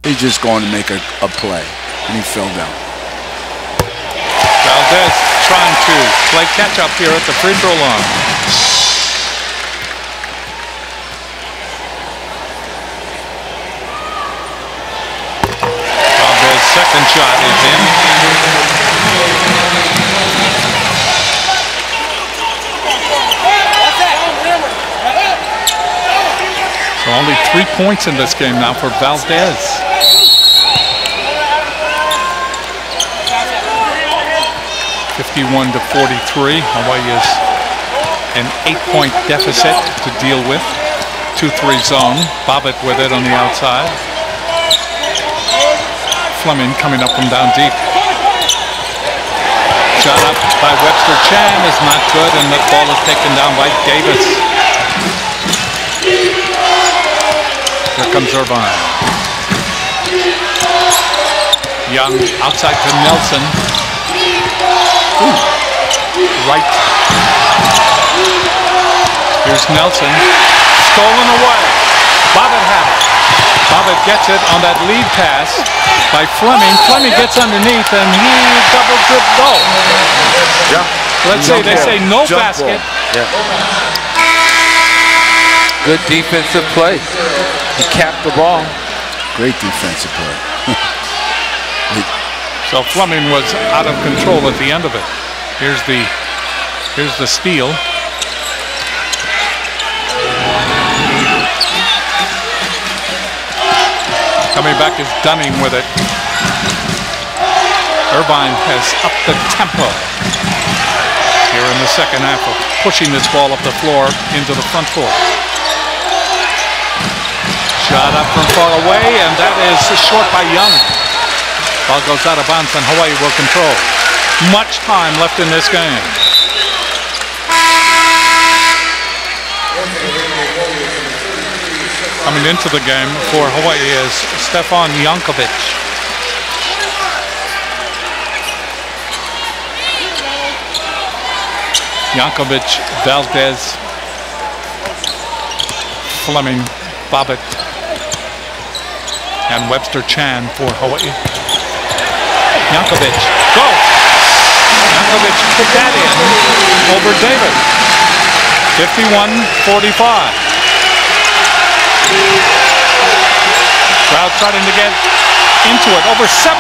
He's just going to make a play, and he fell down. Valdez trying to play catch-up here at the free throw line. Valdez's second shot is in. So only 3 points in this game now for Valdez. 51 to 43. Hawaii is an 8-point deficit to deal with. 2-3 zone. Bobbitt with it on the outside. Fleming coming up from down deep. Shot up by Webster Chan is not good, and the ball is taken down by Davis. Here comes Irvine. Young outside to Nelson. Ooh. Right. Here's Nelson. Stolen away. Bobbitt had it. Bobbitt gets it on that lead pass by Fleming. Fleming gets underneath and he double drip goal. Yeah. Let's say they say no basket. Yeah. Good defensive play. He capped the ball. Great defensive play. So Fleming was out of control at the end of it. Here's the steal. Coming back is Dunning with it. Irvine has upped the tempo here in the second half of pushing this ball up the floor into the front court. Shot up from far away, and that is short by Young. Ball goes out of bounds, and Hawaii will control. Much time left in this game. Coming into the game for Hawaii is Stefan Jankovic. Jankovic, Valdez, Fleming, Bobbitt, and Webster Chan for Hawaii. Jankovic, go! Jankovic put that in over David. 51-45. Crowd starting to get into it. Over 7,000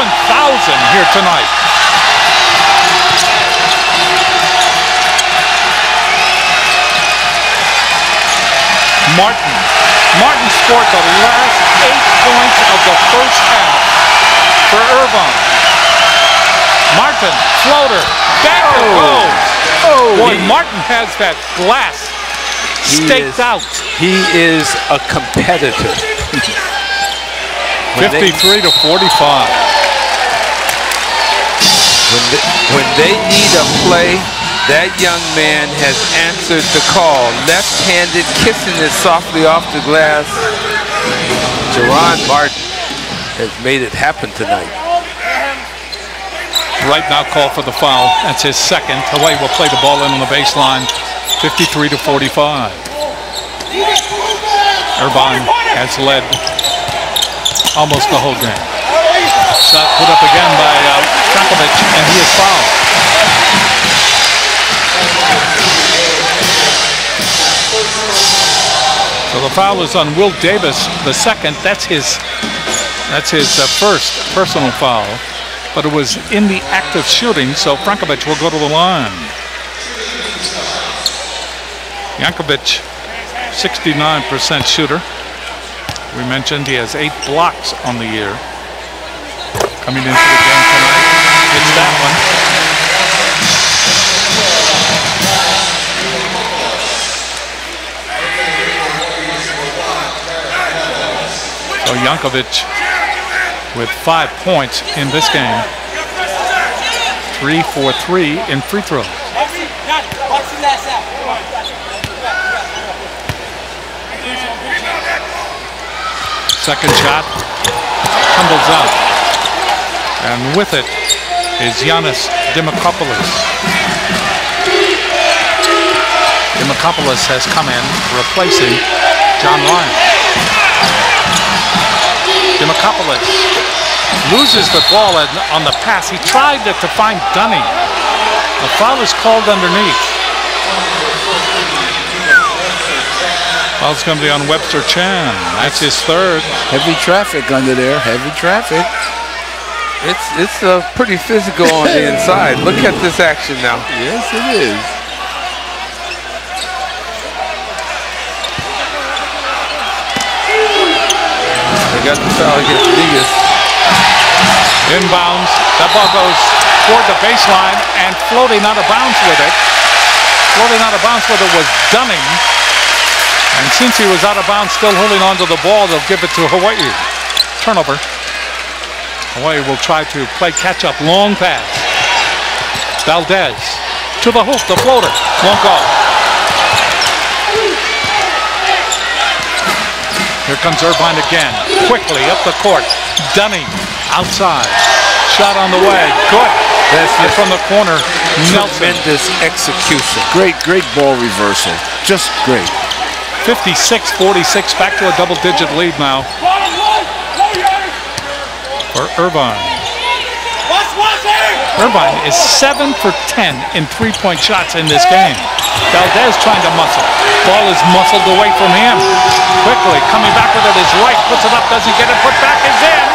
here tonight. Martin scored the last 8 points of the first half for Irvine. Martin, floater, back it goes. Oh, boy, Martin has that glass staked out. He is a competitor. 53 to 45. When they need a play, that young man has answered the call. Left-handed, kissing it softly off the glass. Jerron Martin has made it happen tonight. Right now call for the foul. That's his second. Hawaii will play the ball in on the baseline, 53-45. Irvine has led almost the whole game. Shot put up again by Frankovic, and he is fouled. So the foul is on Will Davis, the second. That's his first personal foul, but it was in the act of shooting, so Frankovic will go to the line. Jankovic, 69% shooter. We mentioned he has 8 blocks on the year. Coming into the game tonight, it's that one. So Jankovic with 5 points in this game. 3 for 3 in free throws. Second shot tumbles out, and with it is Giannis Dimakopoulos. Dimakopoulos has come in, replacing John Ryan. Dimakopoulos loses the ball on the pass. He tried to find Dunning. The foul is called underneath. Foul's going to be on Webster Chan. That's his third. Heavy traffic under there. Heavy traffic. It's pretty physical on the inside. Look at this action now. Yes, it is. They got the foul against Vegas. Inbounds. That ball goes toward the baseline, and floating out of bounds with it. Floating out of bounds with it was Dunning. And since he was out of bounds, still holding on to the ball, they'll give it to Hawaii. Turnover. Hawaii will try to play catch-up. Long pass. Valdez to the hoop, the floater. Won't go. Here comes Irvine again. Quickly up the court. Dunning outside. Shot on the way. Good. That's from the corner. Nelson. Tremendous execution. Great ball reversal. Just great. 56-46, back to a double-digit lead now for Irvine. Irvine is 7 for 10 in three-point shots in this game. Valdez trying to muscle. Ball is muscled away from him. Quickly coming back with it is right. Puts it up, doesn't get it. Put back is in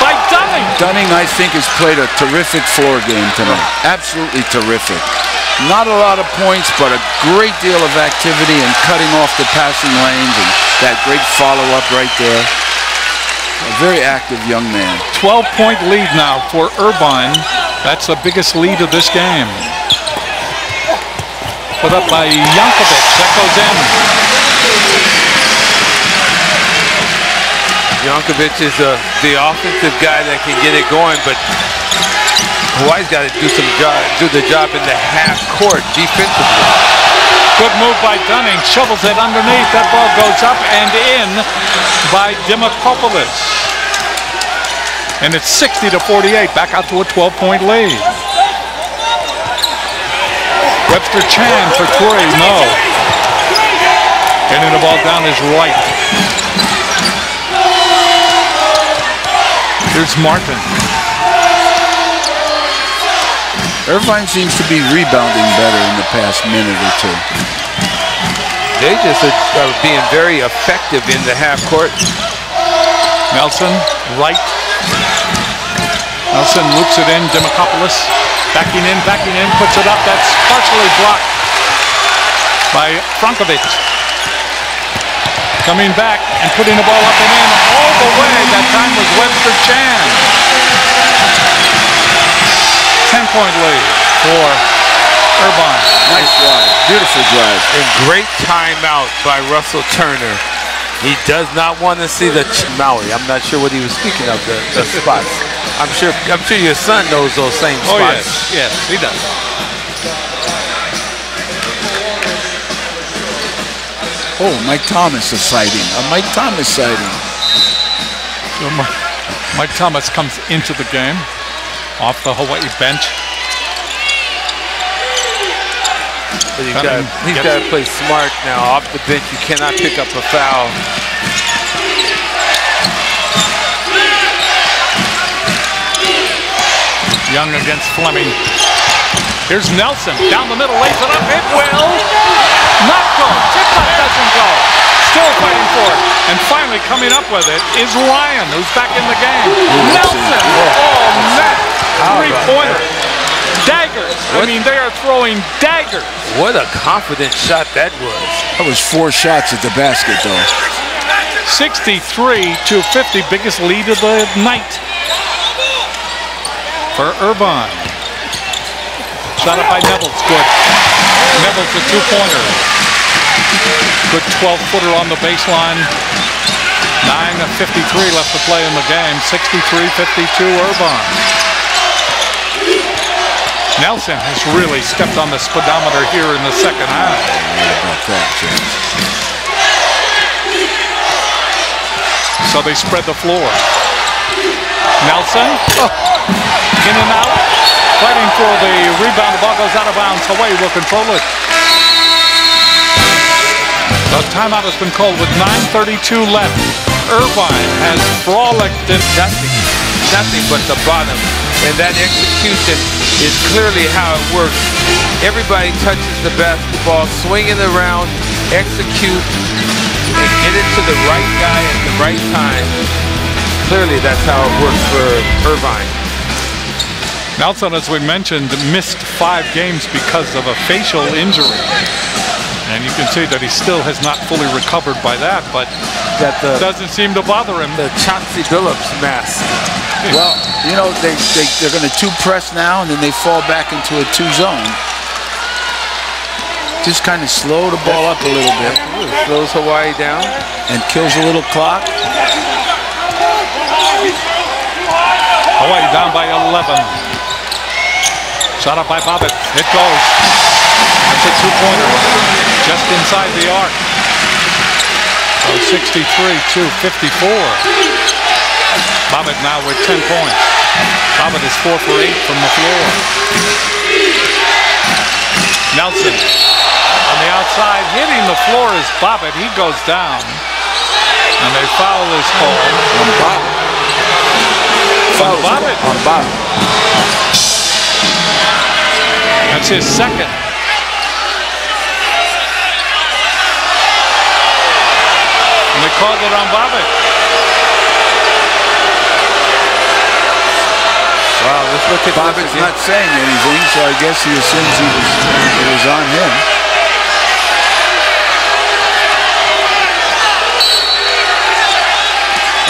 by Dunning. Dunning, I think, has played a terrific floor game tonight. Absolutely terrific. Not a lot of points, but a great deal of activity and cutting off the passing lanes, and that great follow-up right there. A very active young man. 12-point lead now for Irvine. That's the biggest lead of this game. Put up by Jankovic. That goes in. Jankovic is the offensive guy that can get it going, but Hawaii's got to do the job in the half court defensively. Good move by Dunning. Shovels it underneath. That ball goes up and in by Dimakopoulos. And it's 60-48. Back out to a 12-point lead. Webster Chan for Torrey. No. Getting the ball down is right. Here's Martin. Irvine seems to be rebounding better in the past minute or two. They just are being very effective in the half court. Nelson, right. Nelson loops it in. Dimakopoulos backing in, puts it up. That's partially blocked by Frankovic. Coming back and putting the ball up and in all the way. That time was Webster Chan. 10-point lead for Irvine. Nice drive. Beautiful drive. And great timeout by Russell Turner. He does not want to see the Maui. I'm not sure what he was speaking of, the spots. I'm sure your son knows those same spots. Oh, yes, he does. Oh, Mike Thomas is sighting. A Mike Thomas sighting. So Mike Thomas comes into the game. off the Hawaii bench. But he's got to play smart now. Off the bench, you cannot pick up a foul. Young against Fleming. Here's Nelson. Down the middle, lays it up. It will not go. Tip-up doesn't go. Still fighting for it. And finally coming up with it is Ryan, who's back in the game. Nelson! Oh, man. Three-pointer. Daggers. I mean, they are throwing daggers. What a confident shot that was. That was 4 shots at the basket, though. 63-50, biggest lead of the night for Irvine. Shot up by Neville's, good. Neville's a 2-pointer. Good 12-footer on the baseline. 9:53 left to play in the game. 63-52 Irvine. Nelson has really stepped on the speedometer here in the second half. About that, James. So they spread the floor. Nelson, in and out, fighting for the rebound. The ball goes out of bounds. Hawaii will control it. The timeout has been called with 9:32 left. Irvine has frolicked it. Nothing but the bottom. And that execution is clearly how it works. Everybody touches the basketball, swing it around, execute, and get it to the right guy at the right time. Clearly, that's how it works for Irvine. Nelson, as we mentioned, missed 5 games because of a facial injury. And you can see that he still has not fully recovered by that, but that doesn't seem to bother him. The Chauncey Billups mask. Well, you know, they're going to 2-press now, and then they fall back into a 2-zone. Just kind of slow the ball up a little bit. Slows Hawaii down. And kills a little clock. Hawaii down by 11. Shot up by Bobbitt. It goes. That's a 2-pointer. Just inside the arc. So 63-54. Bobbitt now with 10 points. Bobbitt is 4 for 8 from the floor. Nelson on the outside, hitting the floor is Bobbitt. He goes down. And a foul is called on Bobbitt. On Bobbitt. On Bobbitt. That's his second. And they called it on Bobbitt. Wow, let's look at Bobbitt's not saying anything, so I guess he assumes it was on him.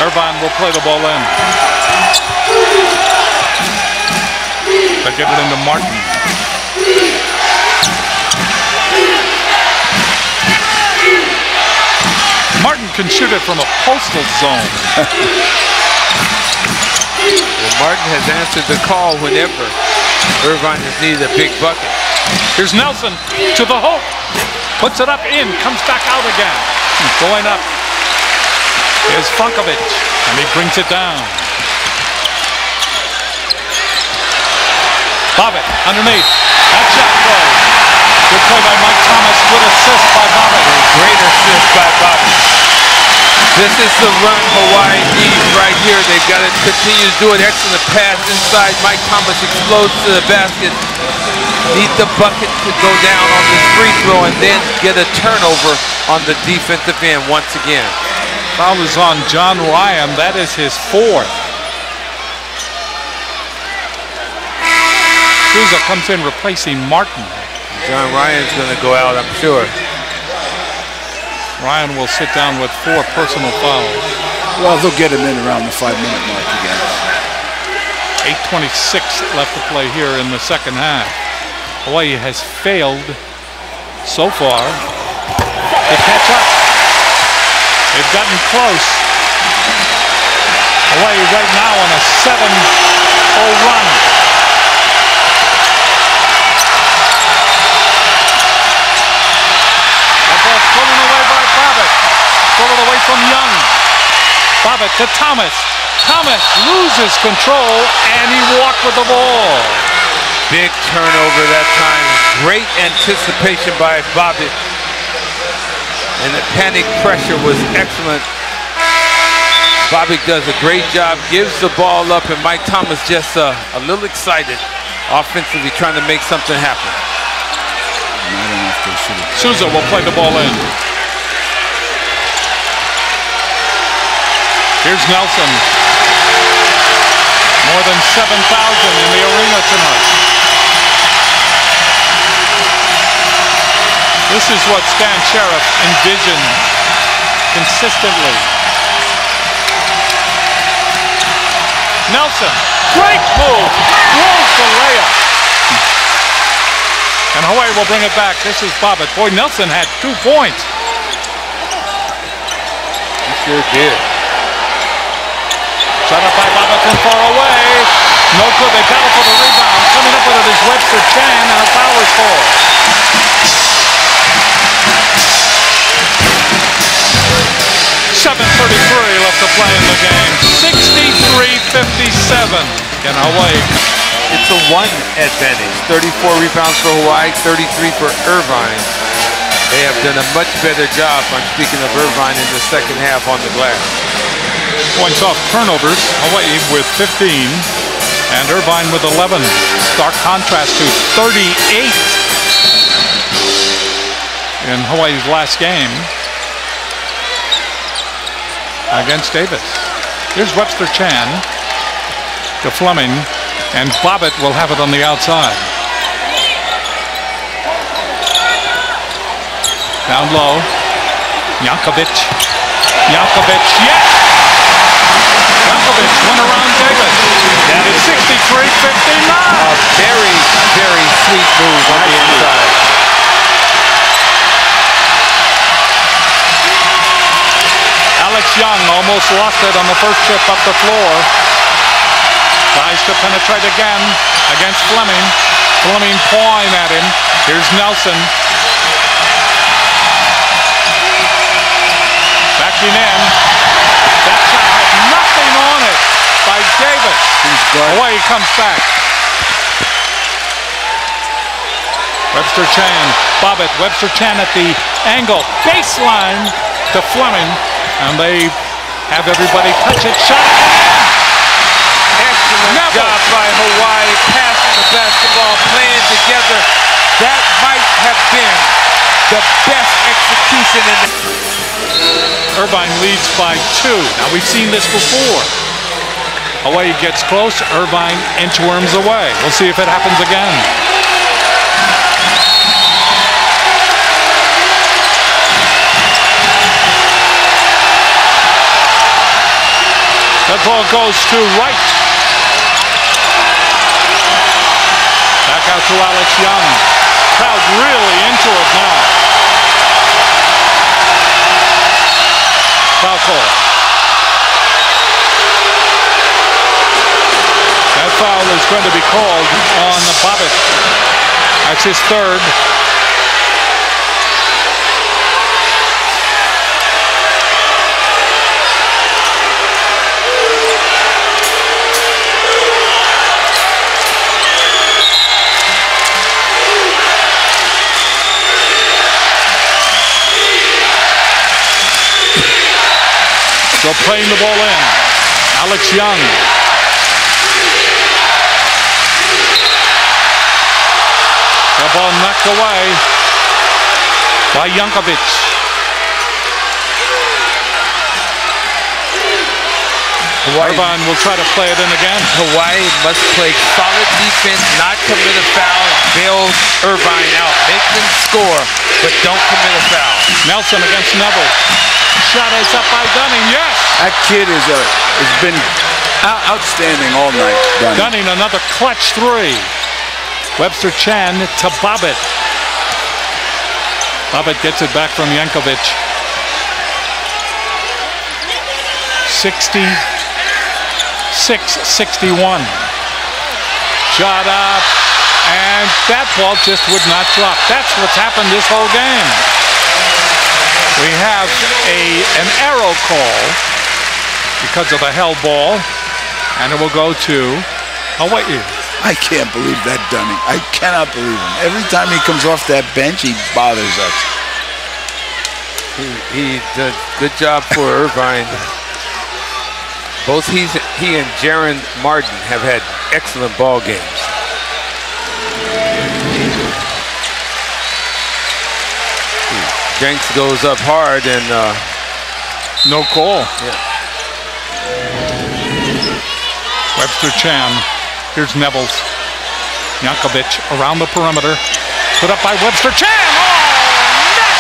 Irvine will play the ball in. They get it into Martin. Martin can shoot it from a postal zone. Well, Martin has answered the call whenever Irvine has needed a big bucket. Here's Nelson to the hook. Puts it up in, comes back out again. Going up. Here's Funkovic, and he brings it down. Bobbitt underneath. That shot goes. Good play by Mike Thomas. Good assist by Bobbitt. Great assist by Bobbitt. This is the run Hawaii needs right here. They've got to continue to do an excellent pass inside. Mike Thomas explodes to the basket. Need the bucket to go down on this free throw and then get a turnover on the defensive end once again. Foul is on John Ryan. That is his 4th. Souza comes in replacing Martin. John Ryan's going to go out, I'm sure. Ryan will sit down with 4 personal fouls. Well, they'll get him in around the 5-minute mark again. 8:26 left to play here in the second half. Hawaii has failed so far to catch up. They've gotten close. Hawaii right now on a 7-0 run. That ball's stolen away by Bobbitt. Stole it away from Young. Bobbitt to Thomas. Thomas loses control, and he walked with the ball. Big turnover that time. Great anticipation by Bobbitt. And the panic pressure was excellent. Bobbitt does a great job, gives the ball up, and Mike Thomas just a little excited offensively, trying to make something happen. Souza will play the ball in. Here's Nelson. More than 7,000 in the arena tonight. This is what Stan Sheriff envisioned consistently. Nelson, great move, rolls the layup. And Hawaii will bring it back. This is Bobbitt. Boy, Nelson had 2 points. He sure did. Shot up by Bobbitt from far away. No good. They battle for the rebound. Coming up with it is Webster Chan, and a foul is called. 7:33 left to play in the game. 63-57 in Hawaii. It's a 1 advantage. 34 rebounds for Hawaii, 33 for Irvine. They have done a much better job, I'm speaking of Irvine, in the second half on the glass. Points off turnovers, Hawaii with 15 and Irvine with 11. Stark contrast to 38 in Hawaii's last game against Davis. Here's Webster Chan to Fleming, and Bobbitt will have it on the outside. Down low, Jankovic, yes! Jankovic went around Davis. That is 63-59. A very, very sweet move on the inside. Alex Young almost lost it on the first trip up the floor. Tries to penetrate again against Fleming. Fleming pawing at him. Here's Nelson. Backing in. That shot had nothing on it by Davis. Hawaii comes back. Webster Chan. Bobbitt. Webster Chan at the angle. Baseline to Fleming. And they have everybody touch it. Shot again. Excellent job by Hawaii, passing the basketball, playing together. That might have been the best execution in the... Irvine leads by 2. Now we've seen this before. Hawaii gets close, Irvine inchworms away. We'll see if it happens again. That ball goes to Wright. Back out to Alex Young. Crowd really into it now. Foul call. That foul is going to be called on Bobbitt. That's his 3rd. So playing the ball in. Alex Young. The ball knocked away by Jankovic. Irvine will try to play it in again. Hawaii must play solid defense, not commit a foul, and bail Irvine out. Make them score, but don't commit a foul. Nelson against Neville. Shot is up by Dunning, yes! That kid has been outstanding all night. Dunning, another clutch 3. Webster Chan to Bobbitt. Bobbitt gets it back from Jankovic. 66-61. Shot up, and that ball just would not drop. That's what's happened this whole game. We have an arrow call because of a held ball. And it will go to Hawaii. I can't believe that, Dunning. I cannot believe him. Every time he comes off that bench, he bothers us. He did good job for Irvine. Both he and Jaron Martin have had excellent ball games. Jenks goes up hard and no call. Yeah. Webster Chan. Here's Nevels. Yankovic around the perimeter. Put up by Webster Chan. Oh, net!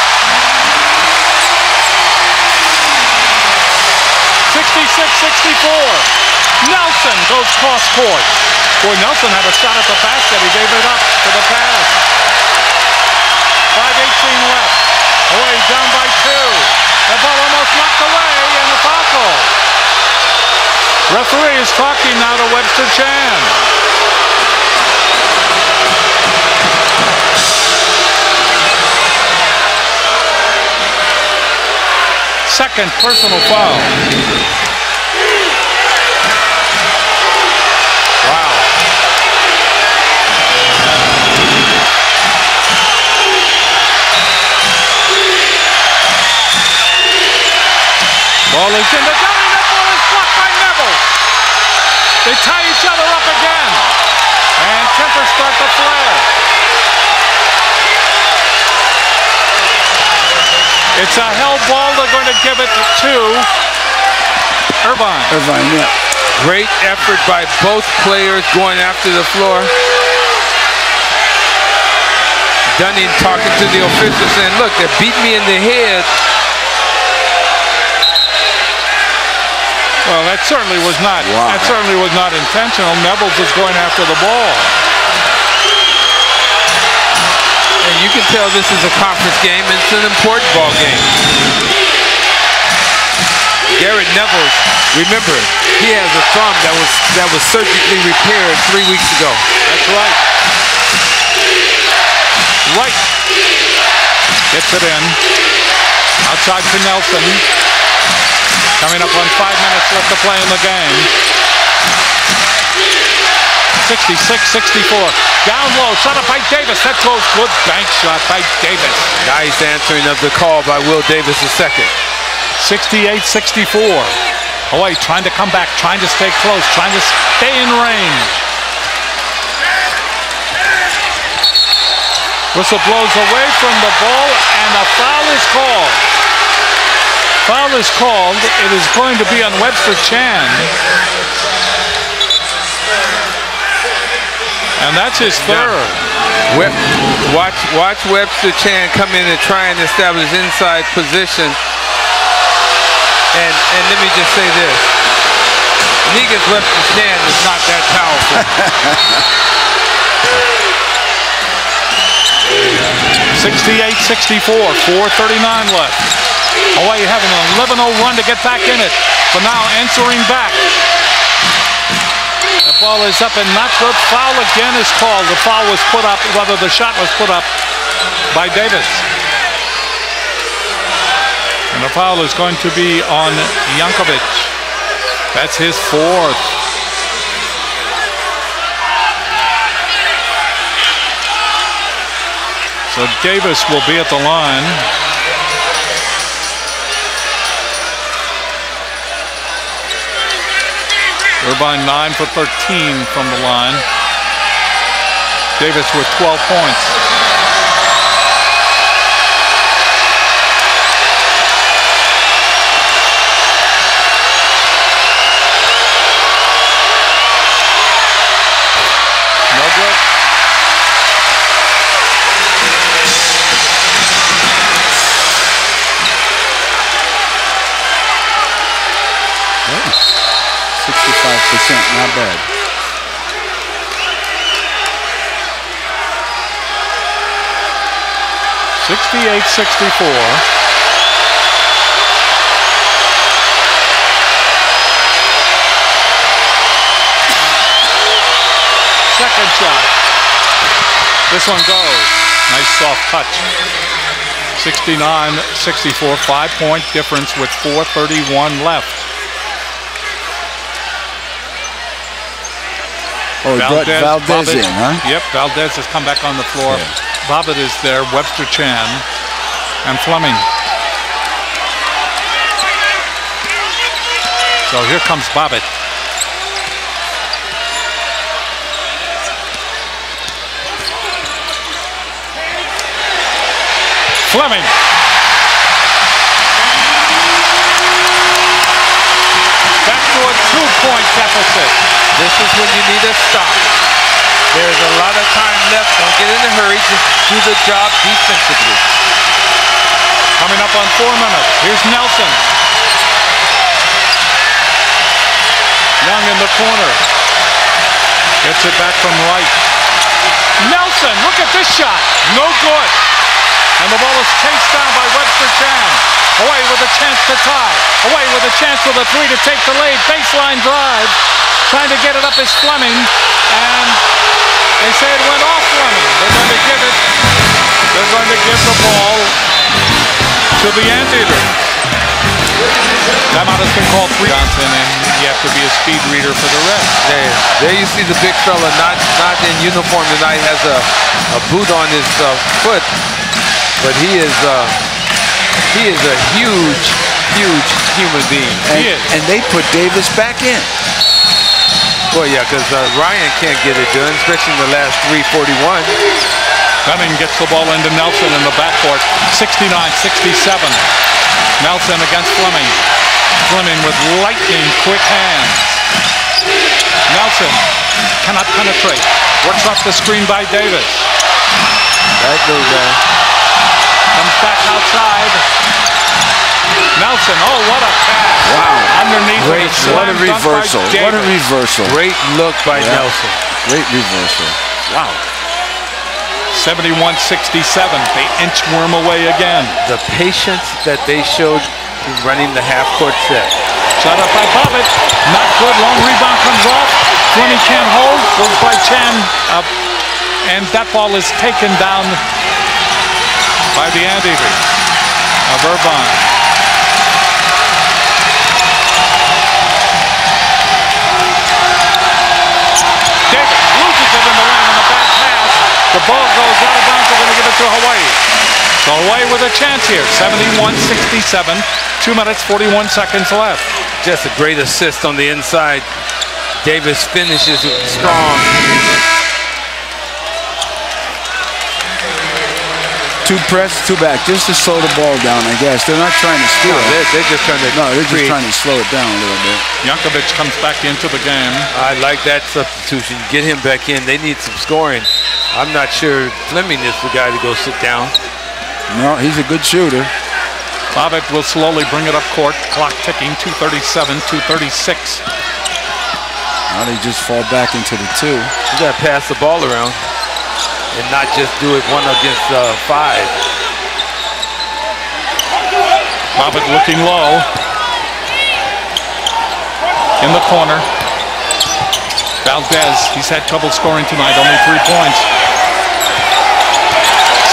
66-64. Nelson goes cross court. Boy, Nelson had a shot at the basket. He gave it up to the pass. 5:18 left. Away down by 2. The ball almost knocked away and a foul call. Referee is talking now to Webster Chan. Second personal foul. Wow. Ball is in the dummy. That ball is blocked by Neville. They tie each other up again. And Kemper start the flare. It's a held ball. They're going to give it to Irvine. Irvine, yeah. Great effort by both players going after the floor. Dunning talking to the officials saying, look, they beat me in the head. Well, that certainly was not. Wow. That certainly was not intentional. Nevels is going after the ball. And you can tell this is a conference game, and it's an important ball game. Garrett Nevels, remember, he has a thumb that was surgically repaired 3 weeks ago. That's right. Right. Gets it in. Outside to Nelson. Coming up on 5 minutes left to play in the game. 66-64. Down low, shot up by Davis. That goes good. Bank shot by Davis. Nice answering of the call by Will Davis II. 68-64. Hawaii trying to come back, trying to stay close, trying to stay in range. Whistle blows away from the ball, and a foul is called. Foul is called. It is going to be on Webster Chan. And that's his third. Watch Webster Chan come in and try and establish inside position. And let me just say this. Negan's Webster Chan is not that powerful. 68-64, 4:39 left. Hawaii having an 11-0 run to get back in it. But now answering back. The ball is up and not good. Foul again is called. The foul was put up, whether the shot was put up by Davis. And the foul is going to be on Yankovic. That's his fourth. So Davis will be at the line. Irvine 9 for 13 from the line. Davis with 12 points. No good. Oh, 65%, not bad. $68-64. Second shot. This one goes. Nice soft touch. 69-64, 5-point difference with 4:31 left. Oh, he brought Valdez in, huh? Yep, Valdez has come back on the floor. Yeah. Bobbitt is there, Webster Chan, and Fleming. So here comes Bobbitt. Fleming. Back to a 2-point deficit. This is when you need a stop. There's a lot of time left. Don't get in a hurry. Just do the job defensively. Coming up on 4 minutes. Here's Nelson. Young in the corner. Gets it back from Wright. Nelson, look at this shot. No good. And the ball is chased down by Webster Chan. Away with a chance to tie. Away with a chance with a 3 to take the lead. Baseline drive. Trying to get it up is Fleming. And they say it went off Fleming. They're going to give it. They're going to give the ball to the Anteater. Timeout has been called for Johnson, and you have to be a speed reader for the rest. There you see the big fella, not in uniform tonight, has a boot on his foot, but he is a huge human being. And they put Davis back in. Well, yeah, because Ryan can't get it done, especially in the last 3:41. Fleming gets the ball into Nelson in the backcourt. 69-67. Nelson against Fleming. Fleming with lightning quick hands. Nelson cannot penetrate. Works off the screen by Davis. That goes down. Comes back outside. Nelson, oh, what a pass. Wow. Underneath. What a reversal. What a reversal. Great look by Nelson. Great reversal. Wow. 71-67. They inchworm away again. The patience that they showed in running the half-court set. Shot up by Bobbitt. Not good. Long rebound comes off. Fleming can't hold. Goes by Chan. And that ball is taken down by the Anteater of Irvine. Davis loses it in the lane on a bad pass. The ball goes out of bounds. They're going to give it to Hawaii. So Hawaii with a chance here. 71-67. 2 minutes, 41 seconds left. Just a great assist on the inside. Davis finishes it strong. 2 press, 2 back, just to slow the ball down, I guess. They're not trying to steal it. They're just trying to trying to slow it down a little bit. Jankovic comes back into the game. I like that substitution. Get him back in. They need some scoring. I'm not sure Fleming is the guy to go sit down. No, he's a good shooter. Bobbitt will slowly bring it up court. Clock ticking, 2:37, 2:36. Now they just fall back into the 2. You got to pass the ball around and not just do it 1 against 5. Bobbitt looking low. In the corner. Valdez, he's had trouble scoring tonight, only 3 points.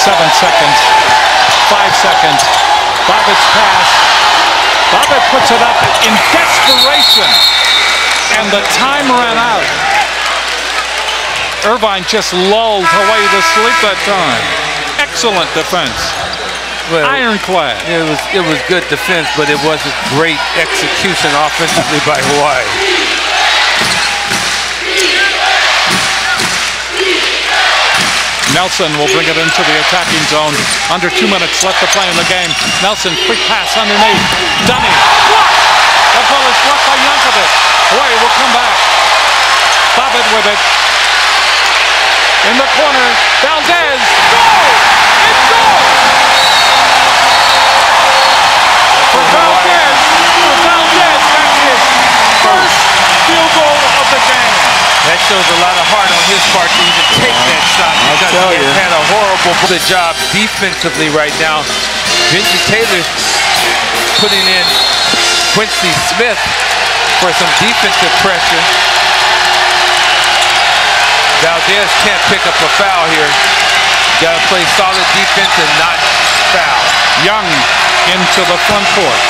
7 seconds. 5 seconds. Bobbitt's pass. Bobbitt puts it up in desperation. And the time ran out. Irvine just lulled Hawaii to sleep that time. Excellent defense. Well, ironclad. It was good defense, but it wasn't great execution offensively by Hawaii. Nelson will bring it into the attacking zone. Under 2 minutes left to play in the game. Nelson, quick pass underneath. Dunning, blocked! That ball is blocked by Jankovic. Hawaii will come back. Bobbitt with it. In the corner, Valdez. Goal! It's goal! For Valdez. Valdez got his first field goal of the game. That shows a lot of heart on his part to even take that shot because he has had a horrible job defensively right now. Vinci Taylor's putting in Quincy Smith for some defensive pressure. Valdez can't pick up a foul here. Got to play solid defense and not foul. Young into the front court.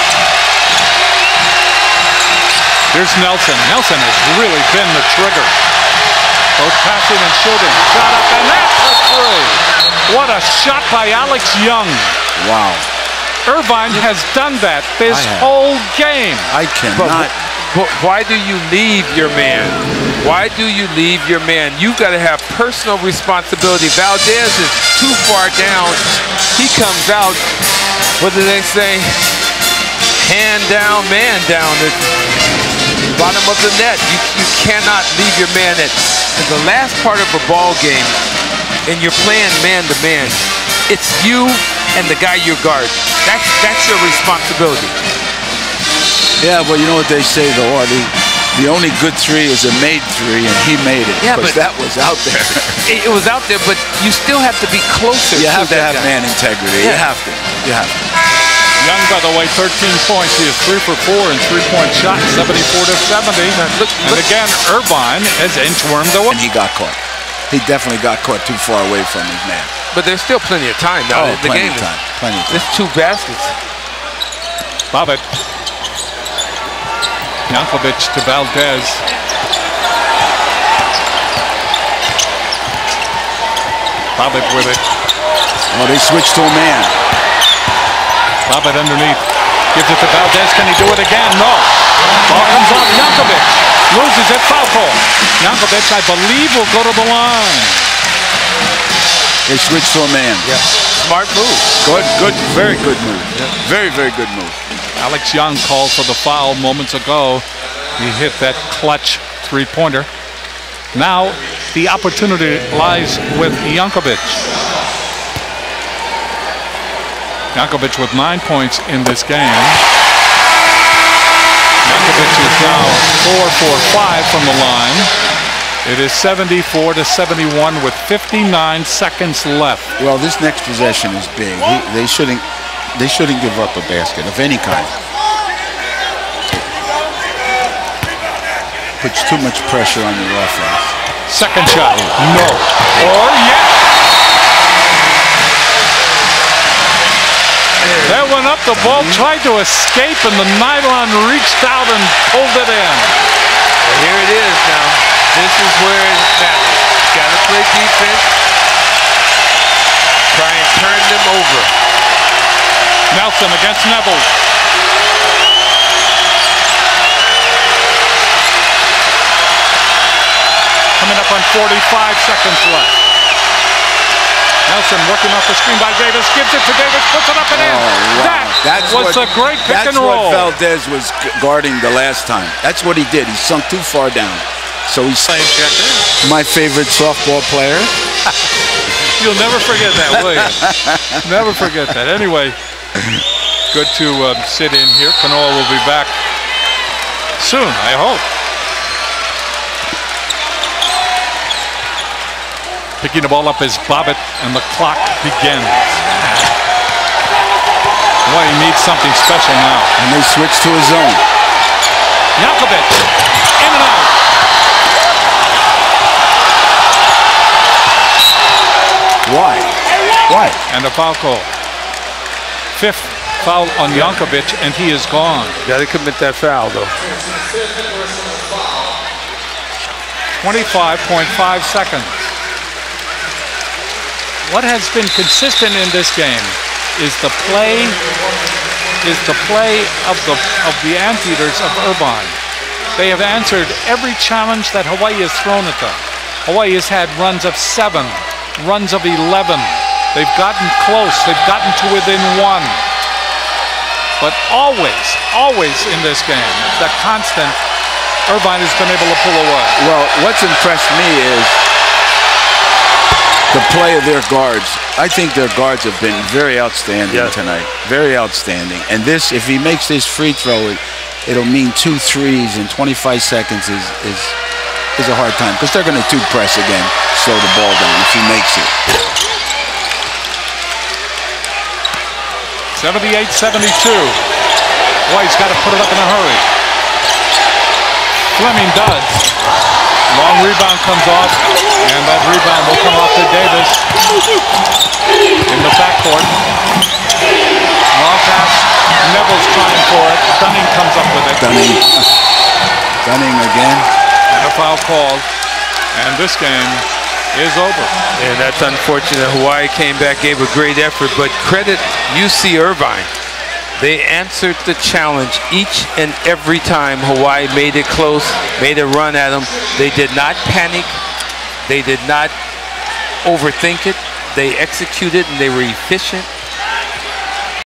Here's Nelson. Nelson has really been the trigger. Both passing and shooting. Shot up, and that's a three. What a shot by Alex Young. Wow. Irvine has done that this whole game. I cannot. But why do you leave your man? Why do you leave your man? You've got to have personal responsibility. Valdez is too far down. He comes out, what do they say? Hand down, man down. At the bottom of the net. You cannot leave your man at the last part of a ball game, and you're playing man-to-man. It's you and the guy you're guarding. That's your responsibility. Yeah, but you know what they say, though, Artie? The only good three is a made three, and he made it. Yeah, but that was out there. It was out there, but you still have to be closer. You have to have guy. man integrity. Yeah. You have to. You have to. Young, by the way, 13 points. He is 3 for 4 in three-point shots, 74-70. Look. And again, Irvine has inchwormed away. And he got caught. He definitely got caught too far away from his man. But there's still plenty of time now. The plenty game of time. Plenty of time. There's 2 baskets. Bobbitt. Yankovic to Valdez. Bobbitt with it. Oh, they switched to a man. Bobbitt underneath. Gives it to Valdez. Can he do it again? No. Ball comes off Yankovic. Loses it. Foul call. Yankovic, I believe, will go to the line. They switched to a man. Yeah. Smart move. Good, very good move. Yeah. Very, very good move. Alex Young called for the foul moments ago. He hit that clutch three-pointer. Now the opportunity lies with Yankovic. Yankovic with 9 points in this game. Yankovic is now 4 for 5 from the line. It is 74-71 with 59 seconds left. Well, this next possession is big. They shouldn't give up a basket of any kind. Puts too much pressure on the offense. Second shot, no. Or yes. That went up, the ball tried to escape, and the nylon reached out and pulled it in. Well, here it is now. This is where it matters. Got to play defense. Try and turn them over. Nelson against Neville. Coming up on 45 seconds left. Nelson working off the screen by Davis. Gives it to Davis. Puts it up and in. Wow. That was a great pick and roll. That's what Valdez was guarding the last time. That's what he did. He sunk too far down. So he's my favorite softball player. You'll never forget that, will you? Never forget that. Anyway, good to sit in here. Kanoa will be back soon, I hope. Picking the ball up is Bobbitt, and the clock begins. Boy, he needs something special now. And they switch to a zone. Yankovic, in and out. Why? Why? And a foul call. Fifth foul on Yankovic, and he is gone. Got to commit that foul, though. 25.5 seconds. What has been consistent in this game is the play of the Anteaters of Irvine. They have answered every challenge that Hawaii has thrown at them. Hawaii has had runs of 7, runs of 11. They've gotten close. They've gotten to within 1. But always in this game, the constant, Irvine has been able to pull away. Well, what's impressed me is the play of their guards. I think their guards have been very outstanding tonight. Very outstanding. And this, if he makes this free throw, it'll mean 2 threes in 25 seconds is a hard time, because they're going to two-press again, slow the ball down if he makes it. 78-72. Boy, he's got to put it up in a hurry. Fleming does. Long rebound comes off, and that rebound will come off to Davis in the backcourt. Long pass. Neville's trying for it. Dunning comes up with it. Dunning again. And a foul called. And this game is over. And that's unfortunate. Hawaii came back, gave a great effort, but credit UC Irvine. They answered the challenge each and every time Hawaii made it close, made a run at them. They did not panic. They did not overthink it. They executed and they were efficient.